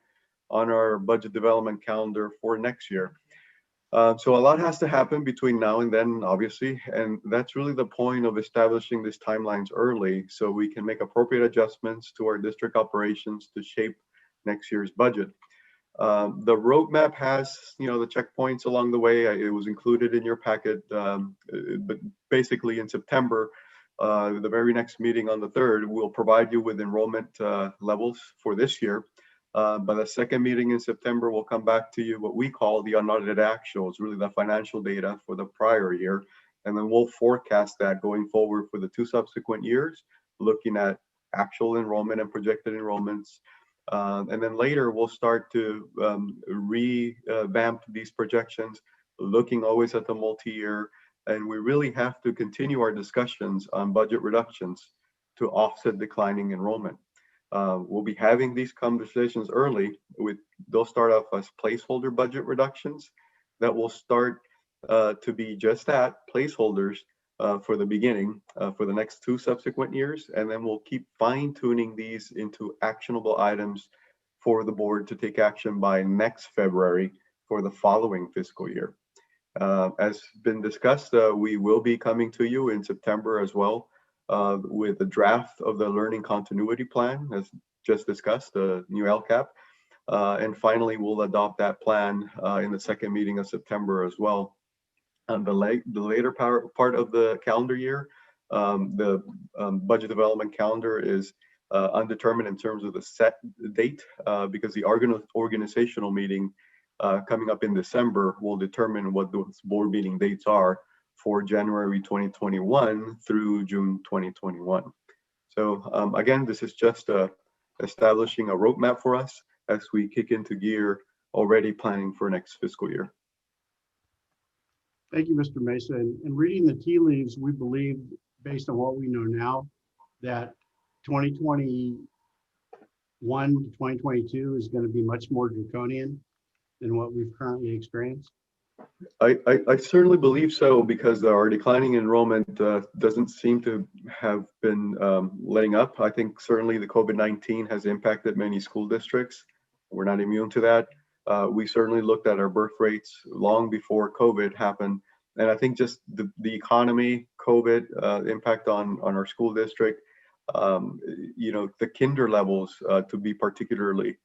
[SPEAKER 11] on our budget development calendar for next year. So a lot has to happen between now and then, obviously, and that's really the point of establishing these timelines early so we can make appropriate adjustments to our district operations to shape next year's budget. The roadmap has, the checkpoints along the way. It was included in your packet, but basically in September, the very next meeting on the 3rd, we'll provide you with enrollment levels for this year. By the second meeting in September, we'll come back to you what we call the unaudited actuals, really the financial data for the prior year. And then we'll forecast that going forward for the 2 subsequent years, looking at actual enrollment and projected enrollments. And then later we'll start to revamp these projections, looking always at the multi-year. And we really have to continue our discussions on budget reductions to offset declining enrollment. We'll be having these conversations early. They'll start off as placeholder budget reductions that will start to be just that, placeholders for the beginning for the next 2 subsequent years. And then we'll keep fine tuning these into actionable items for the board to take action by next February for the following fiscal year. As been discussed, we will be coming to you in September as well with a draft of the learning continuity plan, as just discussed, the new LCAP. And finally, we'll adopt that plan in the second meeting of September as well. The later part of the calendar year, the budget development calendar is undetermined in terms of the set date because the organizational meeting coming up in December will determine what those board meeting dates are for January 2021 through June 2021. So again, this is just establishing a roadmap for us as we kick into gear, already planning for next fiscal year.
[SPEAKER 2] Thank you, Mr. Mesa. And reading the tea leaves, we believe, based on what we know now, that 2021 to 2022 is going to be much more draconian than what we've currently experienced.
[SPEAKER 11] I certainly believe so, because our declining enrollment doesn't seem to have been letting up. I think certainly the COVID-19 has impacted many school districts. We're not immune to that. We certainly looked at our birth rates long before COVID happened. And I think just the economy, COVID impact on our school district, the kinder levels to be particularly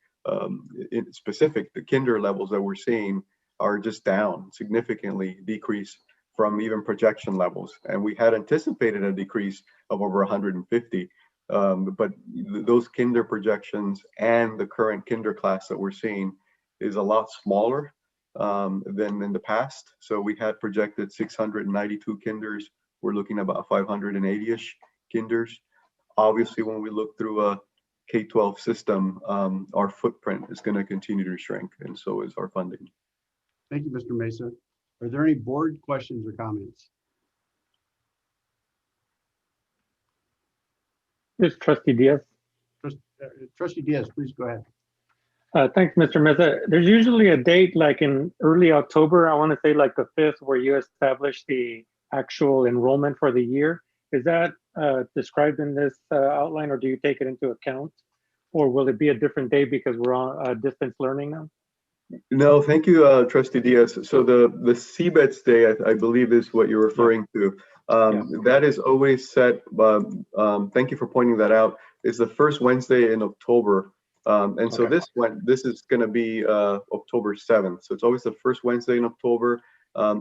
[SPEAKER 11] in specific, the kinder levels that we're seeing are just down significantly, decrease from even projection levels. And we had anticipated a decrease of over 150, but those kinder projections and the current kinder class that we're seeing is a lot smaller than in the past. So we had projected 692 kinders. We're looking at about 580-ish kinders. Obviously, when we look through a K-12 system, our footprint is going to continue to shrink, and so is our funding.
[SPEAKER 2] Thank you, Mr. Mesa. Are there any board questions or comments?
[SPEAKER 12] This is Trustee Diaz.
[SPEAKER 2] Trustee Diaz, please go ahead.
[SPEAKER 12] Thanks, Mr. Mesa. There's usually a date like in early October, I want to say like the 5th, where you establish the actual enrollment for the year. Is that described in this outline, or do you take it into account? Or will it be a different day because we're on distance learning now?
[SPEAKER 11] No, thank you, Trustee Diaz. So the CBETS day, I believe, is what you're referring to. That is always set, thank you for pointing that out, is the first Wednesday in October. And so this is going to be October 7th. So it's always the first Wednesday in October.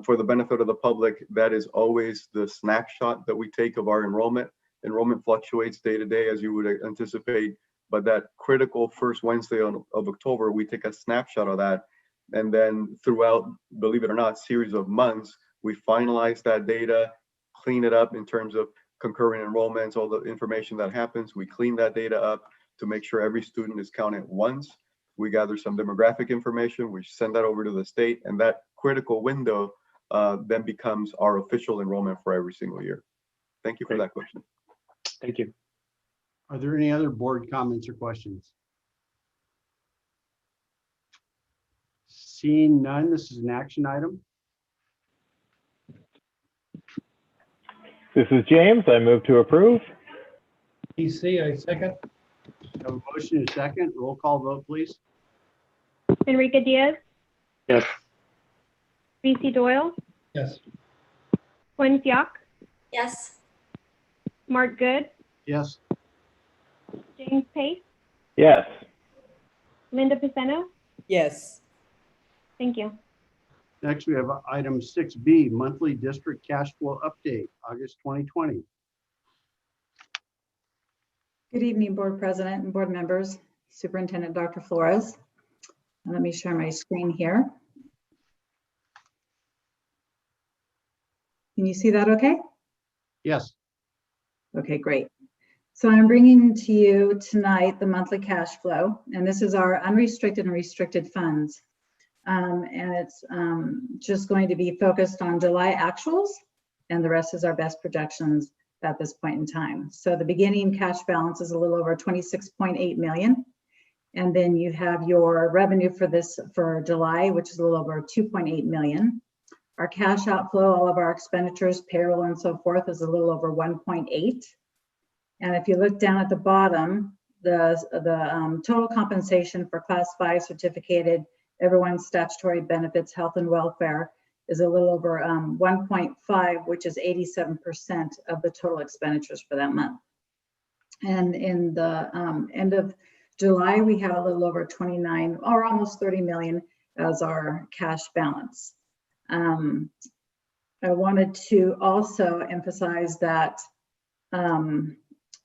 [SPEAKER 11] For the benefit of the public, that is always the snapshot that we take of our enrollment. Enrollment fluctuates day to day, as you would anticipate, but that critical first Wednesday of October, we take a snapshot of that. And then throughout, believe it or not, series of months, we finalize that data, clean it up in terms of concurrent enrollments, all the information that happens. We clean that data up to make sure every student is counted once. We gather some demographic information, we send that over to the state, and that critical window then becomes our official enrollment for every single year. Thank you for that question.
[SPEAKER 12] Thank you.
[SPEAKER 2] Are there any other board comments or questions? Seeing none, this is an action item.
[SPEAKER 1] This is James. I move to approve.
[SPEAKER 7] PC, I second.
[SPEAKER 2] I have a motion and a second. Roll call vote, please.
[SPEAKER 8] Enrique Diaz,
[SPEAKER 12] Yes.
[SPEAKER 8] BC Doyle,
[SPEAKER 7] Yes.
[SPEAKER 8] Gwen Fioc,
[SPEAKER 4] Yes.
[SPEAKER 8] Mark Good,
[SPEAKER 2] Yes.
[SPEAKER 8] James Pace,
[SPEAKER 1] Yes.
[SPEAKER 8] Linda Paceno.
[SPEAKER 5] Yes.
[SPEAKER 8] Thank you.
[SPEAKER 2] Next, we have item 6B, monthly district cash flow update, August 2020.
[SPEAKER 13] Good evening, Board President and board members, Superintendent Dr. Flores. And let me share my screen here. Can you see that okay?
[SPEAKER 2] Yes.
[SPEAKER 13] Okay, great. So I'm bringing to you tonight the monthly cash flow, and this is our unrestricted and restricted funds. And it's just going to be focused on July actuals, and the rest is our best projections at this point in time. So the beginning cash balance is a little over 26.8 million. And then you have your revenue for July, which is a little over 2.8 million. Our cash outflow, all of our expenditures, payroll and so forth, is a little over 1.8. And if you look down at the bottom, the total compensation for class 5 certificated, everyone's statutory benefits, health and welfare, is a little over 1.5, which is 87% of the total expenditures for that month. And in the end of July, we had a little over 29 or almost 30 million as our cash balance. I wanted to also emphasize that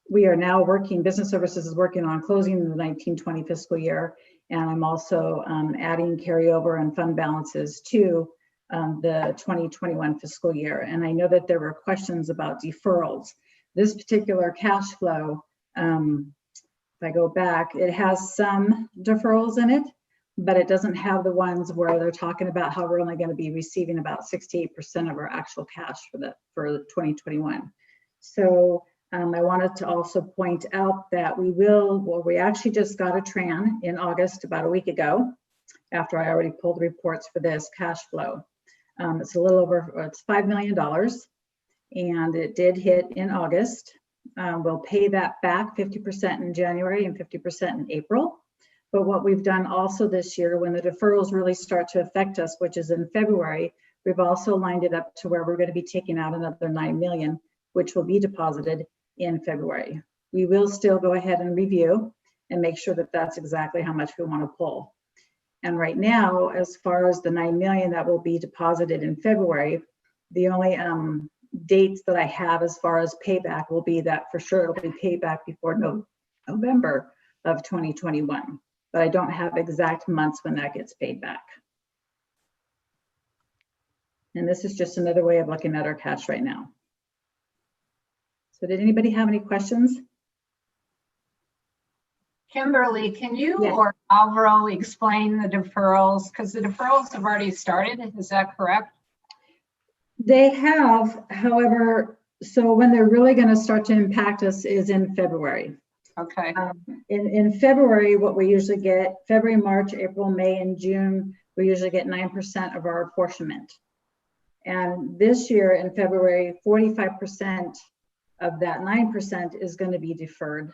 [SPEAKER 13] we are now working, business services is working on closing the 1920 fiscal year. And I'm also adding carryover and fund balances to the 2021 fiscal year. And I know that there were questions about deferrals. This particular cash flow, if I go back, it has some deferrals in it, but it doesn't have the ones where they're talking about how we're only going to be receiving about 68% of our actual cash for 2021. So I wanted to also point out that we actually just got a TRAN in August about a week ago, after I already pulled reports for this cash flow. It's a little over, it's $5 million, and it did hit in August. We'll pay that back 50% in January and 50% in April. But what we've done also this year, when the deferrals really start to affect us, which is in February, we've also lined it up to where we're going to be taking out another 9 million, which will be deposited in February. We will still go ahead and review and make sure that that's exactly how much we want to pull. And right now, as far as the 9 million that will be deposited in February, the only dates that I have as far as payback will be that for sure it'll be paid back before November of 2021, but I don't have exact months when that gets paid back. And this is just another way of looking at our cash right now. So did anybody have any questions?
[SPEAKER 6] Kimberly, can you
[SPEAKER 13] Yes.
[SPEAKER 6] or Alvaro explain the deferrals? Because the deferrals have already started, is that correct?
[SPEAKER 13] They have, however, so when they're really going to start to impact us is in February.
[SPEAKER 6] Okay.
[SPEAKER 13] In February, what we usually get, February, March, April, May, and June, we usually get 9% of our apportionment. And this year in February, 45% of that 9% is going to be deferred.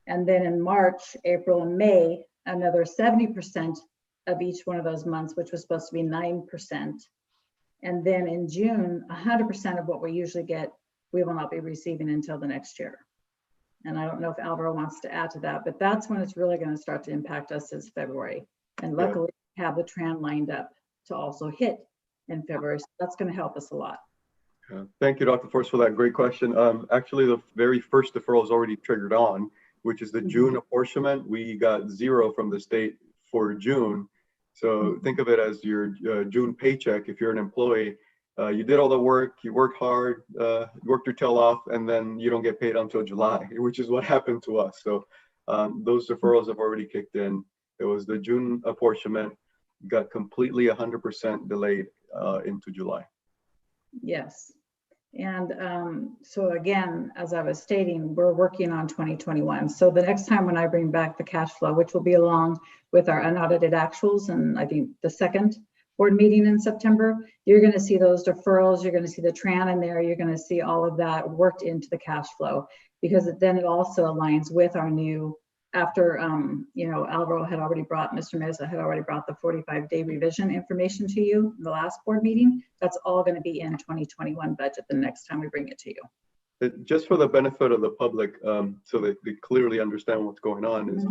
[SPEAKER 13] And then in March, April, and May, another 70% of each one of those months, which was supposed to be 9%. And then in June, 100% of what we usually get, we will not be receiving until the next year. And I don't know if Alvaro wants to add to that, but that's when it's really going to start to impact us is February. And luckily, we have the TRAN lined up to also hit in February. So that's going to help us a lot.
[SPEAKER 11] Thank you, Dr. Force, for that great question. Actually, the very first deferral is already triggered on, which is the June apportionment. We got 0 from the state for June. So think of it as your June paycheck. If you're an employee, you did all the work, you worked hard, you worked your tail off, and then you don't get paid until July, which is what happened to us. So those deferrals have already kicked in. It was the June apportionment, got completely 100% delayed into July.
[SPEAKER 13] Yes. And so again, as I was stating, we're working on 2021. So the next time when I bring back the cash flow, which will be along with our unaudited actuals, and I think the second board meeting in September, you're going to see those deferrals, you're going to see the TRAN in there, you're going to see all of that worked into the cash flow, because then it also aligns with our new, after, Alvaro had already brought, Mr. Meza had already brought the 45-day revision information to you in the last board meeting. That's all going to be in 2021 budget the next time we bring it to you.
[SPEAKER 11] Just for the benefit of the public, so that they clearly understand what's going on, is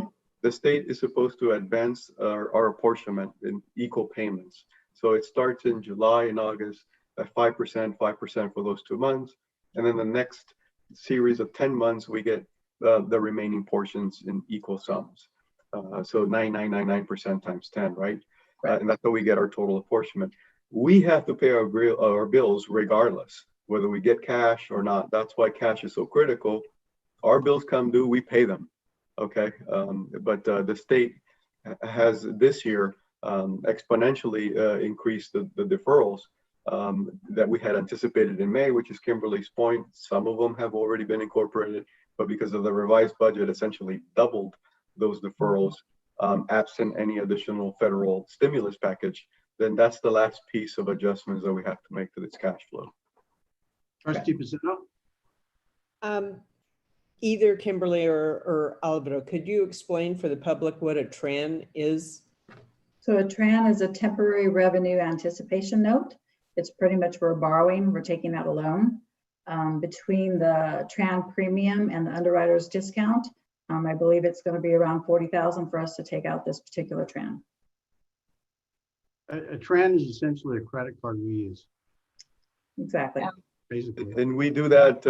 [SPEAKER 11] the state is supposed to advance our apportionment in equal payments. So it starts in July and August at 5% for those 2 months. And then the next series of 10 months, we get the remaining portions in equal sums. So 9.999% times 10, right? And that's how we get our total apportionment. We have to pay our bills regardless, whether we get cash or not. That's why cash is so critical. Our bills come due, we pay them, okay? But the state has this year exponentially increased the deferrals that we had anticipated in May, which is Kimberly's point. Some of them have already been incorporated, but because of the revised budget, essentially doubled those deferrals, absent any additional federal stimulus package, then that's the last piece of adjustments that we have to make to this cash flow.
[SPEAKER 2] Trustee Pizzuto?
[SPEAKER 5] Either Kimberly or Alvaro, could you explain for the public what a TRAN is?
[SPEAKER 13] So a TRAN is a temporary revenue anticipation note. It's pretty much we're borrowing, we're taking out a loan. Between the TRAN premium and the underwriter's discount, I believe it's going to be around $40,000 for us to take out this particular TRAN.
[SPEAKER 2] A TRAN is essentially a credit card we use.
[SPEAKER 13] Exactly.
[SPEAKER 2] Yeah. Basically.
[SPEAKER 11] And we do that,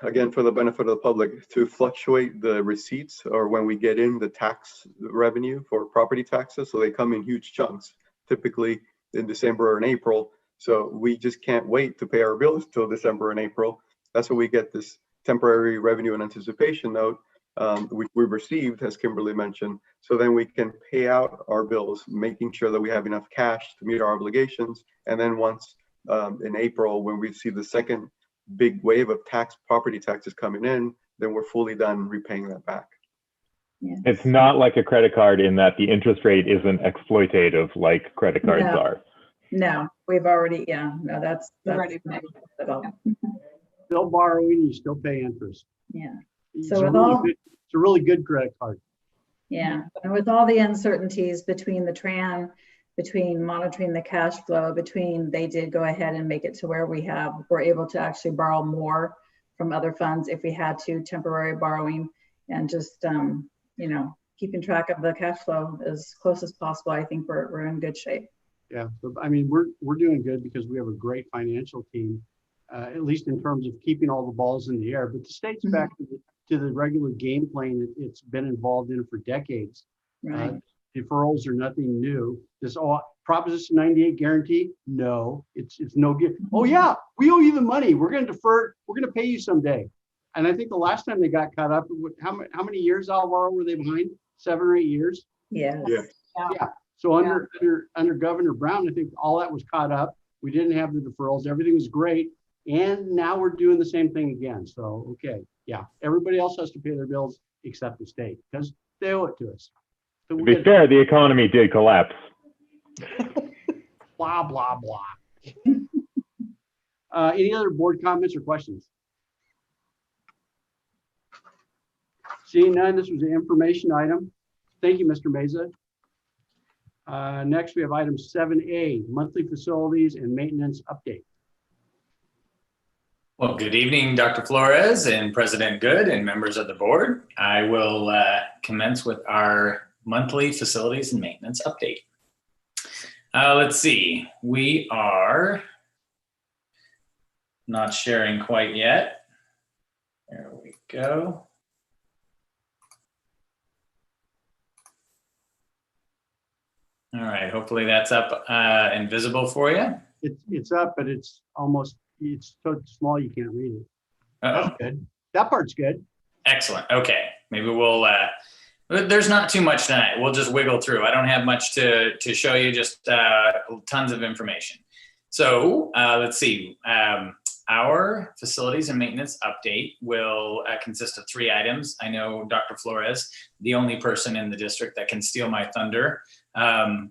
[SPEAKER 11] again, for the benefit of the public, to fluctuate the receipts or when we get in the tax revenue for property taxes. So they come in huge chunks, typically in December or in April. So we just can't wait to pay our bills till December and April. That's why we get this temporary revenue and anticipation note, which we received, as Kimberly mentioned. So then we can pay out our bills, making sure that we have enough cash to meet our obligations. And then once in April, when we see the second big wave of property taxes coming in, then we're fully done repaying that back.
[SPEAKER 13] Yeah.
[SPEAKER 1] It's not like a credit card in that the interest rate isn't exploitative like credit cards are.
[SPEAKER 13] No, we've already, that's
[SPEAKER 6] Already
[SPEAKER 13] at all.
[SPEAKER 2] Still borrowing, you still pay interest.
[SPEAKER 13] Yeah.
[SPEAKER 2] It's
[SPEAKER 13] So
[SPEAKER 2] a
[SPEAKER 13] with
[SPEAKER 2] really
[SPEAKER 13] all,
[SPEAKER 2] good, it's a really good credit card.
[SPEAKER 13] yeah, and with all the uncertainties between the TRAN, between monitoring the cash flow, between they did go ahead and make it to where we're able to actually borrow more from other funds if we had to, temporary borrowing, and just, keeping track of the cash flow as close as possible, I think we're in good shape.
[SPEAKER 2] Yeah, so, I mean, we're doing good because we have a great financial team, at least in terms of keeping all the balls in the air. But the state's back to the regular game plan it's been involved in for decades.
[SPEAKER 13] Right.
[SPEAKER 2] Deferrals are nothing new. This Proposition 98 guarantee, no, it's no good. Oh yeah, we owe you the money. We're going to defer it. We're going to pay you someday. And I think the last time they got caught up, how many years, Alvaro, were they behind? 7 or 8 years?
[SPEAKER 13] Yes.
[SPEAKER 2] Yeah. So under Governor Brown, I think all that was caught up. We didn't have the deferrals. Everything was great. And now we're doing the same thing again. So, okay. Yeah. Everybody else has to pay their bills except the state because they owe it to us. So
[SPEAKER 1] To be fair, the economy did collapse.
[SPEAKER 2] Blah, blah, blah. Any other board comments or questions? Seeing none, this was an information item. Thank you, Mr. Meza. Next, we have item 7A, monthly facilities and maintenance update.
[SPEAKER 14] Well, good evening, Dr. Flores and President Good and members of the board. I will commence with our monthly facilities and maintenance update. Let's see, we are not sharing quite yet. There we go. All right, hopefully that's up and visible for you.
[SPEAKER 2] It's up, but it's so small you can't read it.
[SPEAKER 14] Uh-oh.
[SPEAKER 2] That's good. That part's good.
[SPEAKER 14] Excellent. Okay, maybe we'll. There's not too much tonight. We'll just wiggle through. I don't have much to show you. Just tons of information. So let's see. Our facilities and maintenance update will consist of 3 items. I know Dr. Flores, the only person in the district that can steal my thunder, has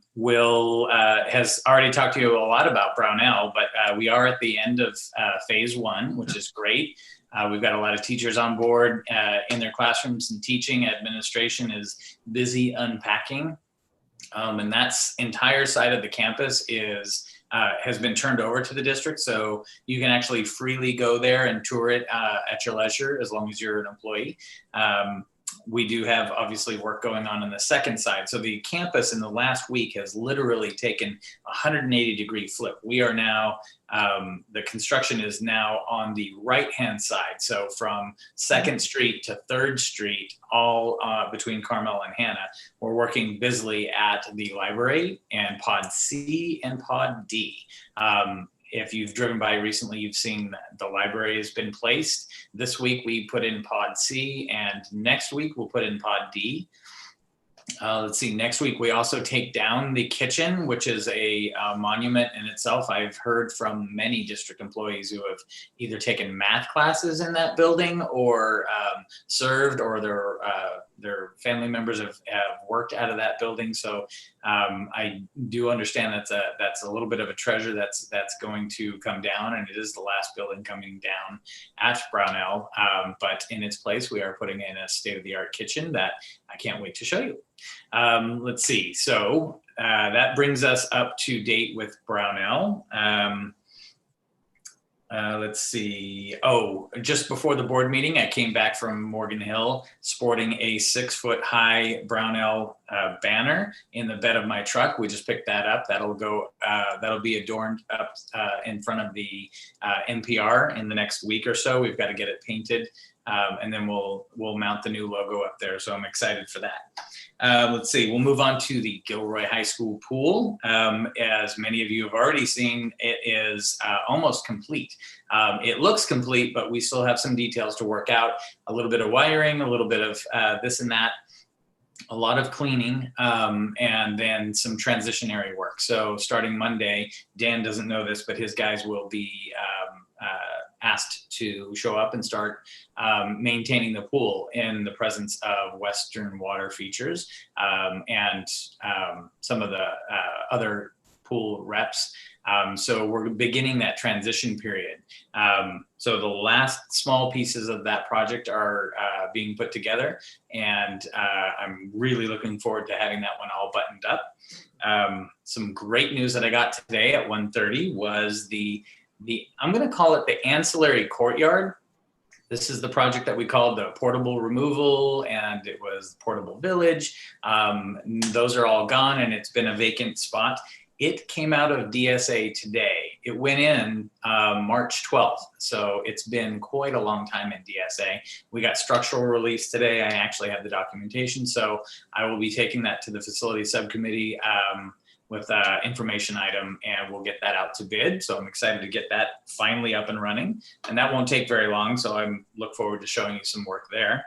[SPEAKER 14] already talked to you a lot about Brownell, but we are at the end of phase 1, which is great. We've got a lot of teachers on board in their classrooms and teaching. Administration is busy unpacking. And that's entire side of the campus has been turned over to the district. So you can actually freely go there and tour it at your leisure as long as you're an employee. We do have obviously work going on the second side. So the campus in the last week has literally taken a 180-degree flip. We are now, the construction is now on the right-hand side. So from 2nd Street to 3rd Street, all between Carmel and Hannah, we're working busily at the library and pod C and pod D. If you've driven by recently, you've seen the library has been placed. This week we put in pod C, and next week we'll put in pod D. Let's see, next week we also take down the kitchen, which is a monument in itself. I've heard from many district employees who have either taken math classes in that building or served, or their family members have worked out of that building. So I do understand that's a little bit of a treasure that's going to come down, and it is the last building coming down at Brownell. But in its place, we are putting in a state-of-the-art kitchen that I can't wait to show you. Let's see. So that brings us up to date with Brownell. Let's see. Oh, just before the board meeting, I came back from Morgan Hill sporting a 6-foot-high Brownell banner in the bed of my truck. We just picked that up. That'll go. That'll be adorned up in front of the NPR in the next week or so. We've got to get it painted, and then we'll mount the new logo up there. So I'm excited for that. Let's see, we'll move on to the Gilroy High School pool. As many of you have already seen, it is almost complete. It looks complete, but we still have some details to work out. A little bit of wiring, a little bit of this and that, a lot of cleaning, and then some transitionary work. So starting Monday, Dan doesn't know this, but his guys will be asked to show up and start maintaining the pool in the presence of Western Water Features and some of the other pool reps. So we're beginning that transition period. So the last small pieces of that project are being put together, and I'm really looking forward to having that one all buttoned up. Some great news that I got today at 1:30 was I'm going to call it the ancillary courtyard. This is the project that we called the portable removal, and it was portable village. Those are all gone, and it's been a vacant spot. It came out of DSA today. It went in March 12th, so it's been quite a long time in DSA. We got structural release today. I actually have the documentation, so I will be taking that to the facility subcommittee with information item, and we'll get that out to bid. So I'm excited to get that finally up and running, and that won't take very long. So I look forward to showing you some work there.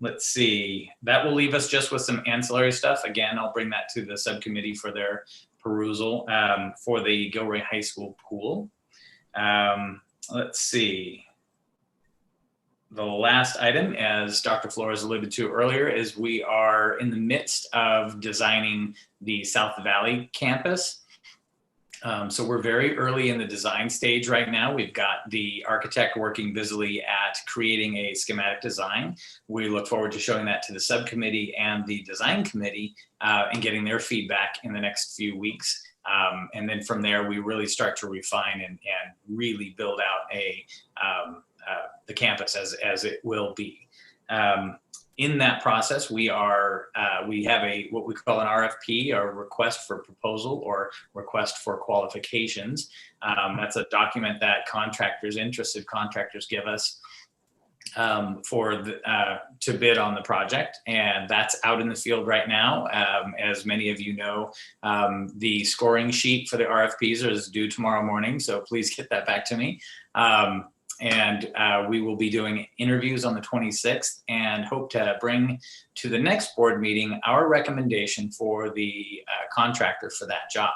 [SPEAKER 14] Let's see, that will leave us just with some ancillary stuff. Again, I'll bring that to the subcommittee for their perusal for the Gilroy High School pool. Let's see. The last item, as Dr. Flores alluded to earlier, is we are in the midst of designing the South Valley campus. So we're very early in the design stage right now. We've got the architect working busily at creating a schematic design. We look forward to showing that to the subcommittee and the design committee and getting their feedback in the next few weeks. And then from there, we really start to refine and really build out the campus as it will be. In that process, we have what we call an RFP, or request for proposal, or request for qualifications. That's a document that interested contractors give us to bid on the project, and that's out in the field right now. As many of you know, the scoring sheet for the RFPs is due tomorrow morning, so please get that back to me. And we will be doing interviews on the 26th and hope to bring to the next board meeting our recommendation for the contractor for that job.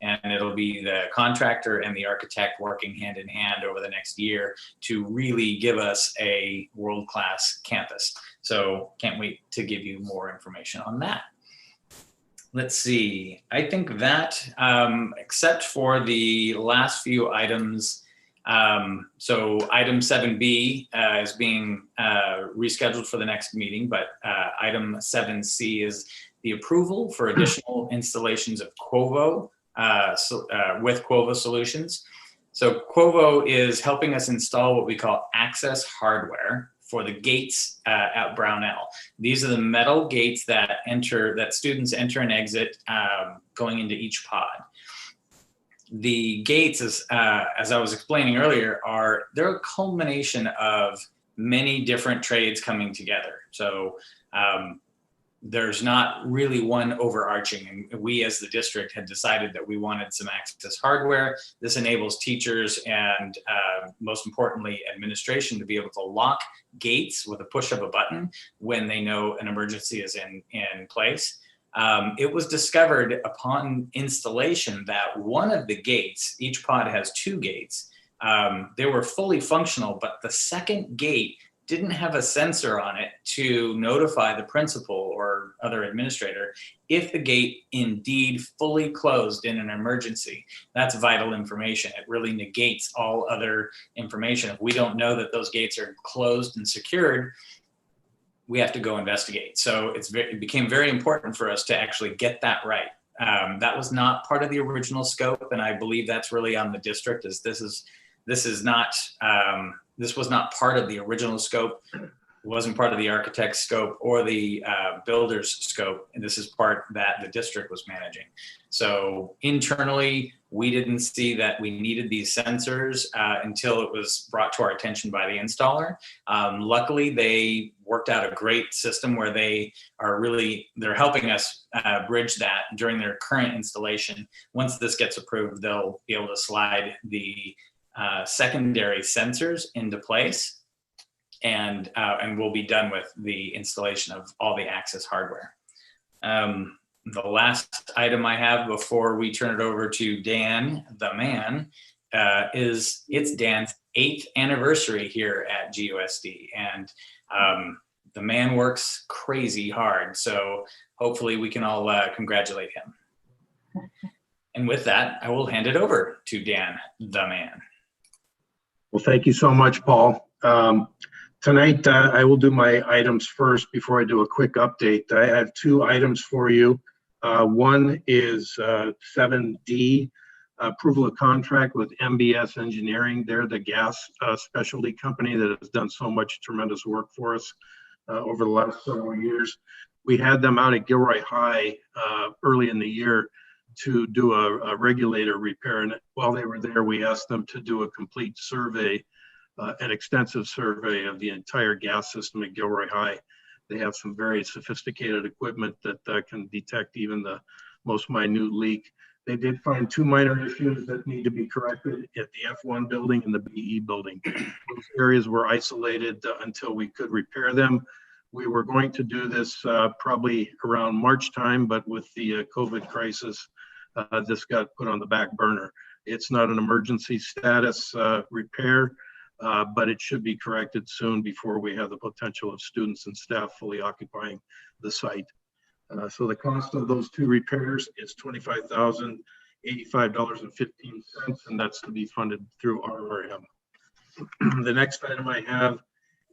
[SPEAKER 14] And it'll be the contractor and the architect working hand in hand over the next year to really give us a world-class campus. So can't wait to give you more information on that. Let's see, I think that except for the last few items, so item 7B is being rescheduled for the next meeting, but item 7C is the approval for additional installations of Quovo with Quovo Solutions. So Quovo is helping us install what we call access hardware for the gates at Brownell. These are the metal gates that students enter and exit going into each pod. The gates, as I was explaining earlier, they're a culmination of many different trades coming together. So there's not really one overarching, and we as the district had decided that we wanted some access hardware. This enables teachers and most importantly, administration to be able to lock gates with a push of a button when they know an emergency is in place. It was discovered upon installation that one of the gates, each pod has 2 gates, they were fully functional, but the second gate didn't have a sensor on it to notify the principal or other administrator if the gate indeed fully closed in an emergency. That's vital information. It really negates all other information. If we don't know that those gates are closed and secured, we have to go investigate. So it became very important for us to actually get that right. That was not part of the original scope, and I believe that's really on the district. This was not part of the original scope. It wasn't part of the architect's scope or the builder's scope, and this is part that the district was managing. So internally, we didn't see that we needed these sensors until it was brought to our attention by the installer. Luckily, they worked out a great system where they're helping us bridge that during their current installation. Once this gets approved, they'll be able to slide the secondary sensors into place, and we'll be done with the installation of all the access hardware. The last item I have before we turn it over to Dan, the man, is it's Dan's 8th anniversary here at GUSD, and the man works crazy hard. So hopefully we can all congratulate him. And with that, I will hand it over to Dan, the man.
[SPEAKER 15] Well, thank you so much, Paul. Tonight, I will do my items first before I do a quick update. I have 2 items for you. One is 7D. approval of contract with MBS Engineering. They're the gas specialty company that has done so much tremendous work for us over the last several years. We had them out at Gilroy High early in the year to do a regulator repair. And while they were there, we asked them to do a complete survey, an extensive survey of the entire gas system at Gilroy High. They have some very sophisticated equipment that can detect even the most minute leak. They did find 2 minor issues that need to be corrected at the F1 building and the BE building. Those areas were isolated until we could repair them. We were going to do this probably around March time, but with the COVID crisis, this got put on the back burner. It's not an emergency status repair, but it should be corrected soon before we have the potential of students and staff fully occupying the site. So the cost of those 2 repairs is $25,085.15, and that's to be funded through RRM. The next item I have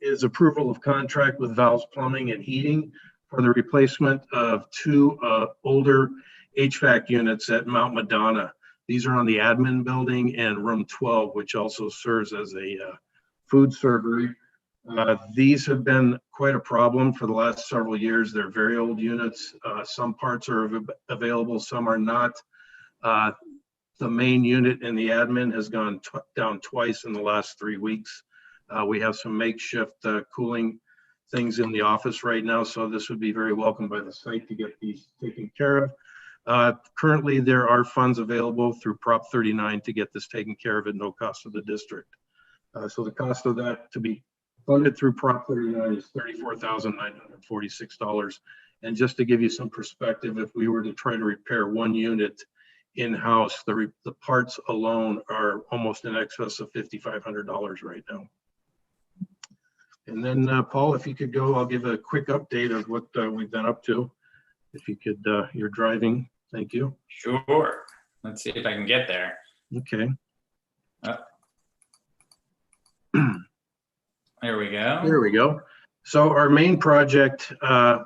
[SPEAKER 15] is approval of contract with Valves Plumbing and Heating for the replacement of 2 older HVAC units at Mount Madonna. These are on the admin building and room 12, which also serves as a food servery. These have been quite a problem for the last several years. They're very old units. Some parts are available, some are not. The main unit in the admin has gone down twice in the last 3 weeks. We have some makeshift cooling things in the office right now, so this would be very welcome by the site to get these taken care of. Currently, there are funds available through Prop 39 to get this taken care of at no cost to the district. So the cost of that to be funded through Prop 39 is $34,946. And just to give you some perspective, if we were to try to repair 1 unit in-house, the parts alone are almost in excess of $5,500 right now. And then Paul, if you could go, I'll give a quick update of what we've been up to. If you could, you're driving, thank you.
[SPEAKER 14] Sure. Let's see if I can get there.
[SPEAKER 15] Okay.
[SPEAKER 14] There we go.
[SPEAKER 15] There we go. So our main project that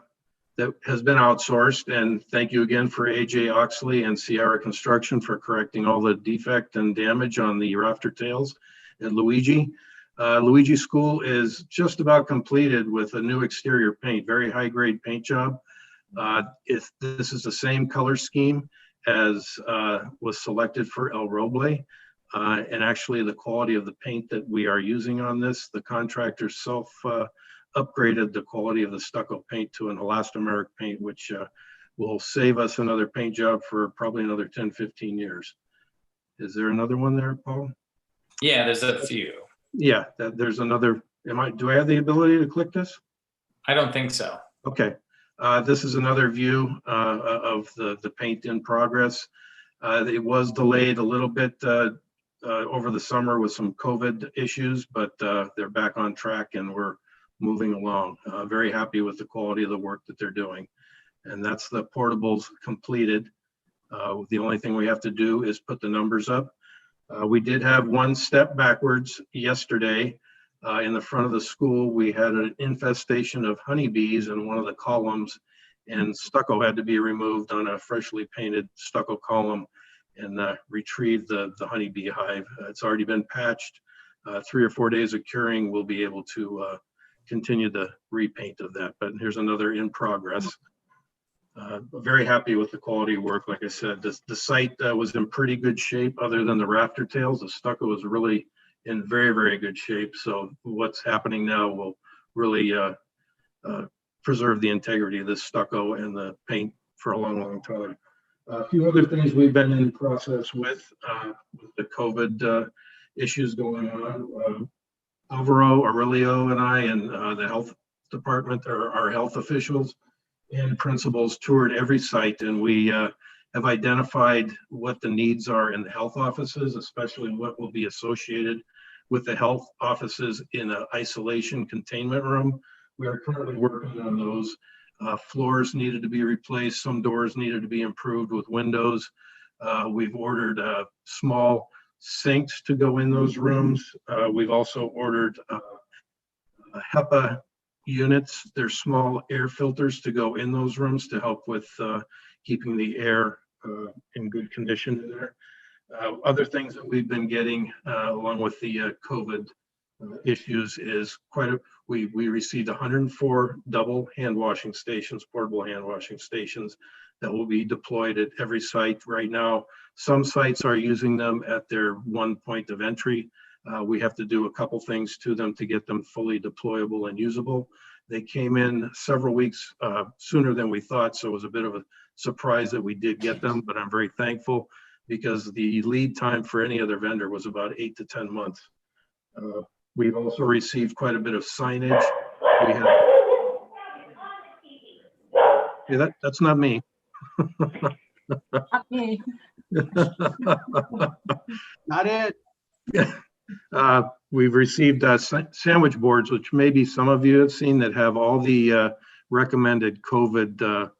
[SPEAKER 15] has been outsourced, and thank you again for AJ Oxley and Sierra Construction for correcting all the defect and damage on the rafter tails at Luigi. Luigi School is just about completed with a new exterior paint, very high grade paint job. This is the same color scheme as was selected for El Roble. And actually the quality of the paint that we are using on this, the contractor upgraded the quality of the stucco paint to an elastomeric paint, which will save us another paint job for probably another 10, 15 years. Is there another one there, Paul?
[SPEAKER 14] Yeah, there's a few.
[SPEAKER 15] Yeah, there's another. Do I have the ability to click this?
[SPEAKER 14] I don't think so.
[SPEAKER 15] Okay. This is another view of the paint in progress. It was delayed a little bit over the summer with some COVID issues, but they're back on track and we're moving along. Very happy with the quality of the work that they're doing. And that's the portables completed. The only thing we have to do is put the numbers up. We did have 1 step backwards yesterday. In the front of the school, we had an infestation of honeybees in one of the columns, and stucco had to be removed on a freshly painted stucco column and retrieve the honeybee hive. It's already been patched. 3 or 4 days of curing, we'll be able to continue the repaint of that. But here's another in progress. Very happy with the quality of work. Like I said, the site was in pretty good shape other than the rafter tails. The stucco was really in very, very good shape. So what's happening now will really preserve the integrity of this stucco and the paint for a long, long time. A few other things we've been in the process with the COVID issues going on. Alvaro, Aurelio, and I, and the health department, our health officials and principals toured every site, and we have identified what the needs are in the health offices, especially what will be associated with the health offices in an isolation containment room. We are currently working on those. Floors needed to be replaced. Some doors needed to be improved with windows. We've ordered small sinks to go in those rooms. We've also ordered HEPA units. They're small air filters to go in those rooms to help with keeping the air in good condition in there. Other things that we've been getting along with the COVID issues is we received 104 double hand washing stations, portable hand washing stations that will be deployed at every site right now. Some sites are using them at their one point of entry. We have to do a couple things to them to get them fully deployable and usable. They came in several weeks sooner than we thought, so it was a bit of a surprise that we did get them, but I'm very thankful because the lead time for any other vendor was about 8 to 10 months. We've also received quite a bit of signage. We have, yeah, that's not me.
[SPEAKER 6] Not me.
[SPEAKER 2] Not it.
[SPEAKER 15] We've received sandwich boards, which maybe some of you have seen, that have all the recommended COVID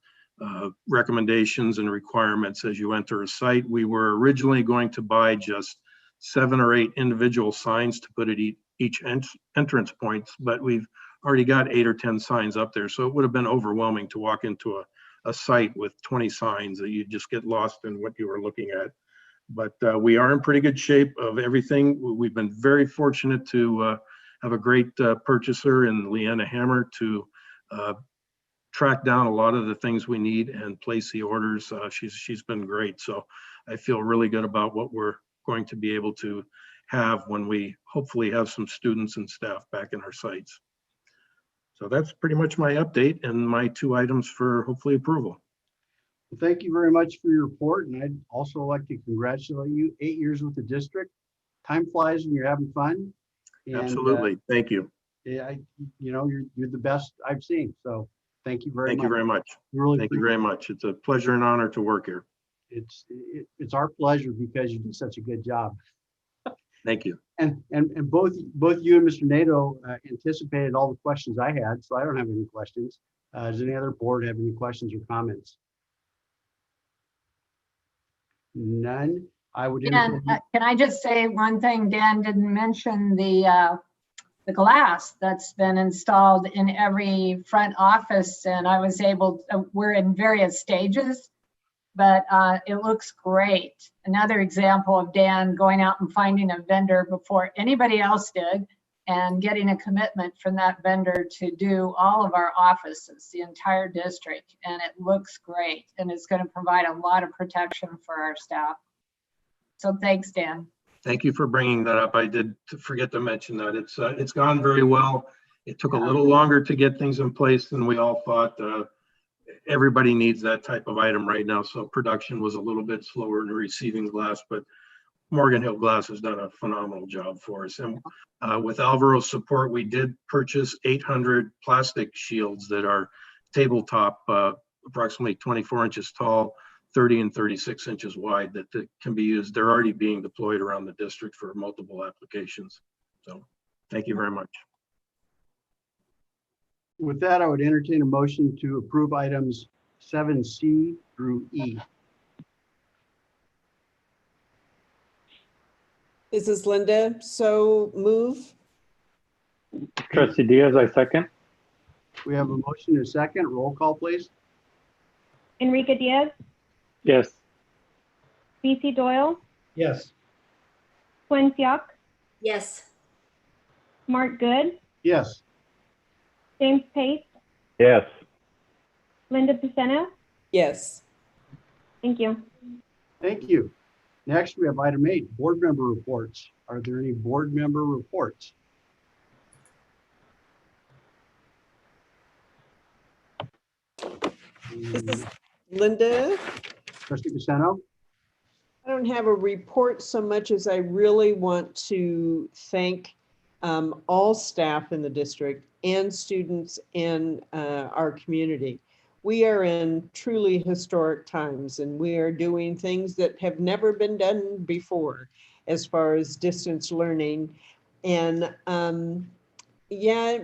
[SPEAKER 15] recommendations and requirements as you enter a site. We were originally going to buy just 7 or 8 individual signs to put at each entrance points, but we've already got 8 or 10 signs up there. So it would have been overwhelming to walk into a site with 20 signs that you just get lost in what you were looking at. But we are in pretty good shape of everything. We've been very fortunate to have a great purchaser in Leanna Hammer to track down a lot of the things we need and place the orders. She's been great. So I feel really good about what we're going to be able to have when we hopefully have some students and staff back in our sites. So that's pretty much my update and my 2 items for hopefully approval.
[SPEAKER 2] Well, thank you very much for your report. And I'd also like to congratulate you. 8 years with the district. Time flies when you're having fun. And,
[SPEAKER 15] absolutely. Thank you.
[SPEAKER 2] Yeah, you're the best I've seen. So thank you very much.
[SPEAKER 15] Thank you very much. Thank you very much. It's a pleasure and honor to work here.
[SPEAKER 2] It's our pleasure because you do such a good job.
[SPEAKER 15] Thank you.
[SPEAKER 2] And both you and Mr. Nato anticipated all the questions I had, so I don't have any questions. Does any other board have any questions or comments? None. I would.
[SPEAKER 6] Dan, can I just say one thing? Dan didn't mention the glass that's been installed in every front office, and I was able to, we're in various stages, but it looks great. Another example of Dan going out and finding a vendor before anybody else did and getting a commitment from that vendor to do all of our offices, the entire district, and it looks great, and it's going to provide a lot of protection for our staff. So thanks, Dan.
[SPEAKER 15] Thank you for bringing that up. I did forget to mention that. It's gone very well. It took a little longer to get things in place than we all thought. Everybody needs that type of item right now, so production was a little bit slower in receiving glass, but Morgan Hill Glass has done a phenomenal job for us. And with Alvaro's support, we did purchase 800 plastic shields that are tabletop, approximately 24 inches tall, 30 and 36 inches wide, that can be used. They're already being deployed around the district for multiple applications. So thank you very much.
[SPEAKER 2] With that, I would entertain a motion to approve items 7C through E.
[SPEAKER 5] This is Linda. So move.
[SPEAKER 12] Trustee Diaz, I second.
[SPEAKER 2] We have a motion and a second. Roll call, please.
[SPEAKER 8] Enrique Diaz,
[SPEAKER 12] Yes.
[SPEAKER 8] BC Doyle,
[SPEAKER 7] Yes.
[SPEAKER 8] Quinn Siok,
[SPEAKER 4] Yes.
[SPEAKER 8] Mark Good,
[SPEAKER 2] Yes.
[SPEAKER 8] James Pace,
[SPEAKER 1] Yes.
[SPEAKER 8] Linda Pisano.
[SPEAKER 5] Yes.
[SPEAKER 8] Thank you.
[SPEAKER 2] Thank you. Next, we have item 8, board member reports. Are there any board member reports?
[SPEAKER 5] This is Linda.
[SPEAKER 2] Trustee Pisano?
[SPEAKER 5] I don't have a report so much as I really want to thank all staff in the district and students in our community. We are in truly historic times, and we are doing things that have never been done before as far as distance learning. And yeah,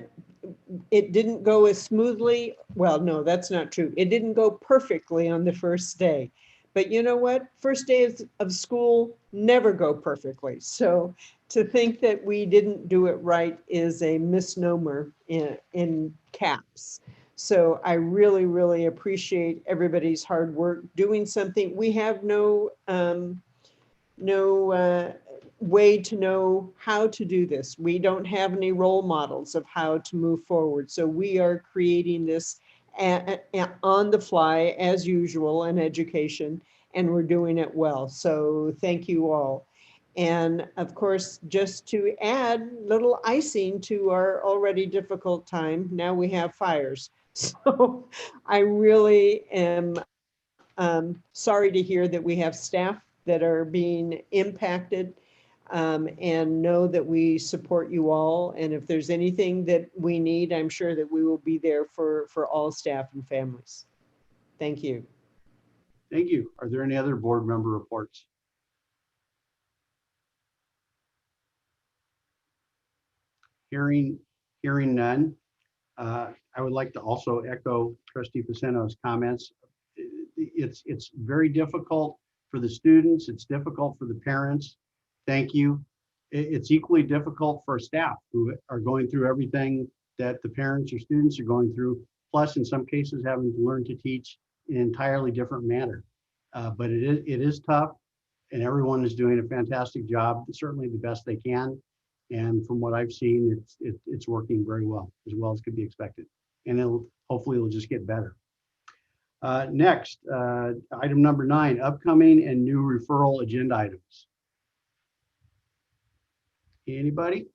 [SPEAKER 5] it didn't go as smoothly. Well, no, that's not true. It didn't go perfectly on the first day. But you know what? First days of school never go perfectly. So to think that we didn't do it right is a misnomer in caps. So I really, really appreciate everybody's hard work doing something. We have no way to know how to do this. We don't have any role models of how to move forward. So we are creating this on the fly as usual in education, and we're doing it well. So thank you all. And of course, just to add little icing to our already difficult time, now we have fires. So I really am sorry to hear that we have staff that are being impacted, and know that we support you all. And if there's anything that we need, I'm sure that we will be there for all staff and families. Thank you.
[SPEAKER 2] Thank you. Are there any other board member reports? Hearing none. I would like to also echo Trustee Pacino's comments. It's very difficult for the students. It's difficult for the parents. Thank you. It's equally difficult for staff who are going through everything that the parents or students are going through, plus in some cases having to learn to teach in an entirely different manner. But it is tough, and everyone is doing a fantastic job, certainly the best they can. And from what I've seen, it's working very well as could be expected. And hopefully it'll just get better. Next, item number 9, upcoming and new referral agenda items. Anybody?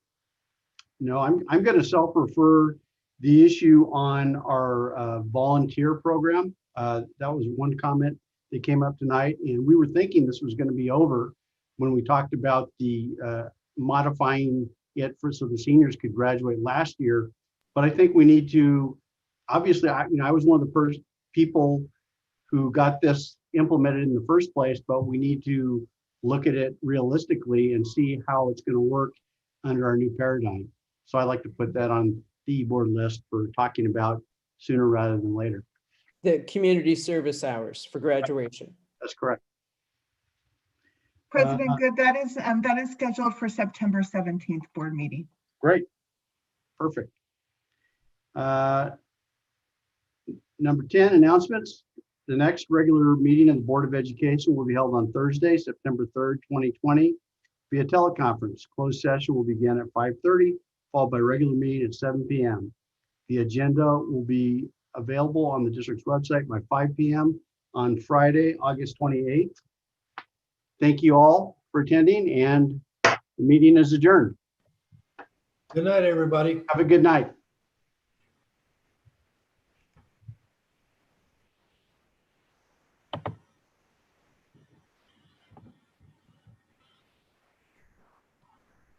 [SPEAKER 2] No, I'm going to self-refer the issue on our volunteer program. That was one comment that came up tonight, and we were thinking this was going to be over when we talked about the modifying it so the seniors could graduate last year. But I think we need to, obviously, I was one of the first people who got this implemented in the first place, but we need to look at it realistically and see how it's going to work under our new paradigm. So I'd like to put that on the board list for talking about sooner rather than later.
[SPEAKER 5] The community service hours for graduation.
[SPEAKER 2] That's correct.
[SPEAKER 16] President Good, that is scheduled for September 17th board meeting.
[SPEAKER 2] Great. Perfect. Number 10, announcements. The next regular meeting of the Board of Education will be held on Thursday, September 3rd, 2020, via teleconference. Closed session will begin at 5:30, followed by regular meeting at 7 p.m. The agenda will be available on the district's website by 5 p.m. on Friday, August 28th. Thank you all for attending, and the meeting is adjourned.
[SPEAKER 7] Good night, everybody.
[SPEAKER 2] Have a good night.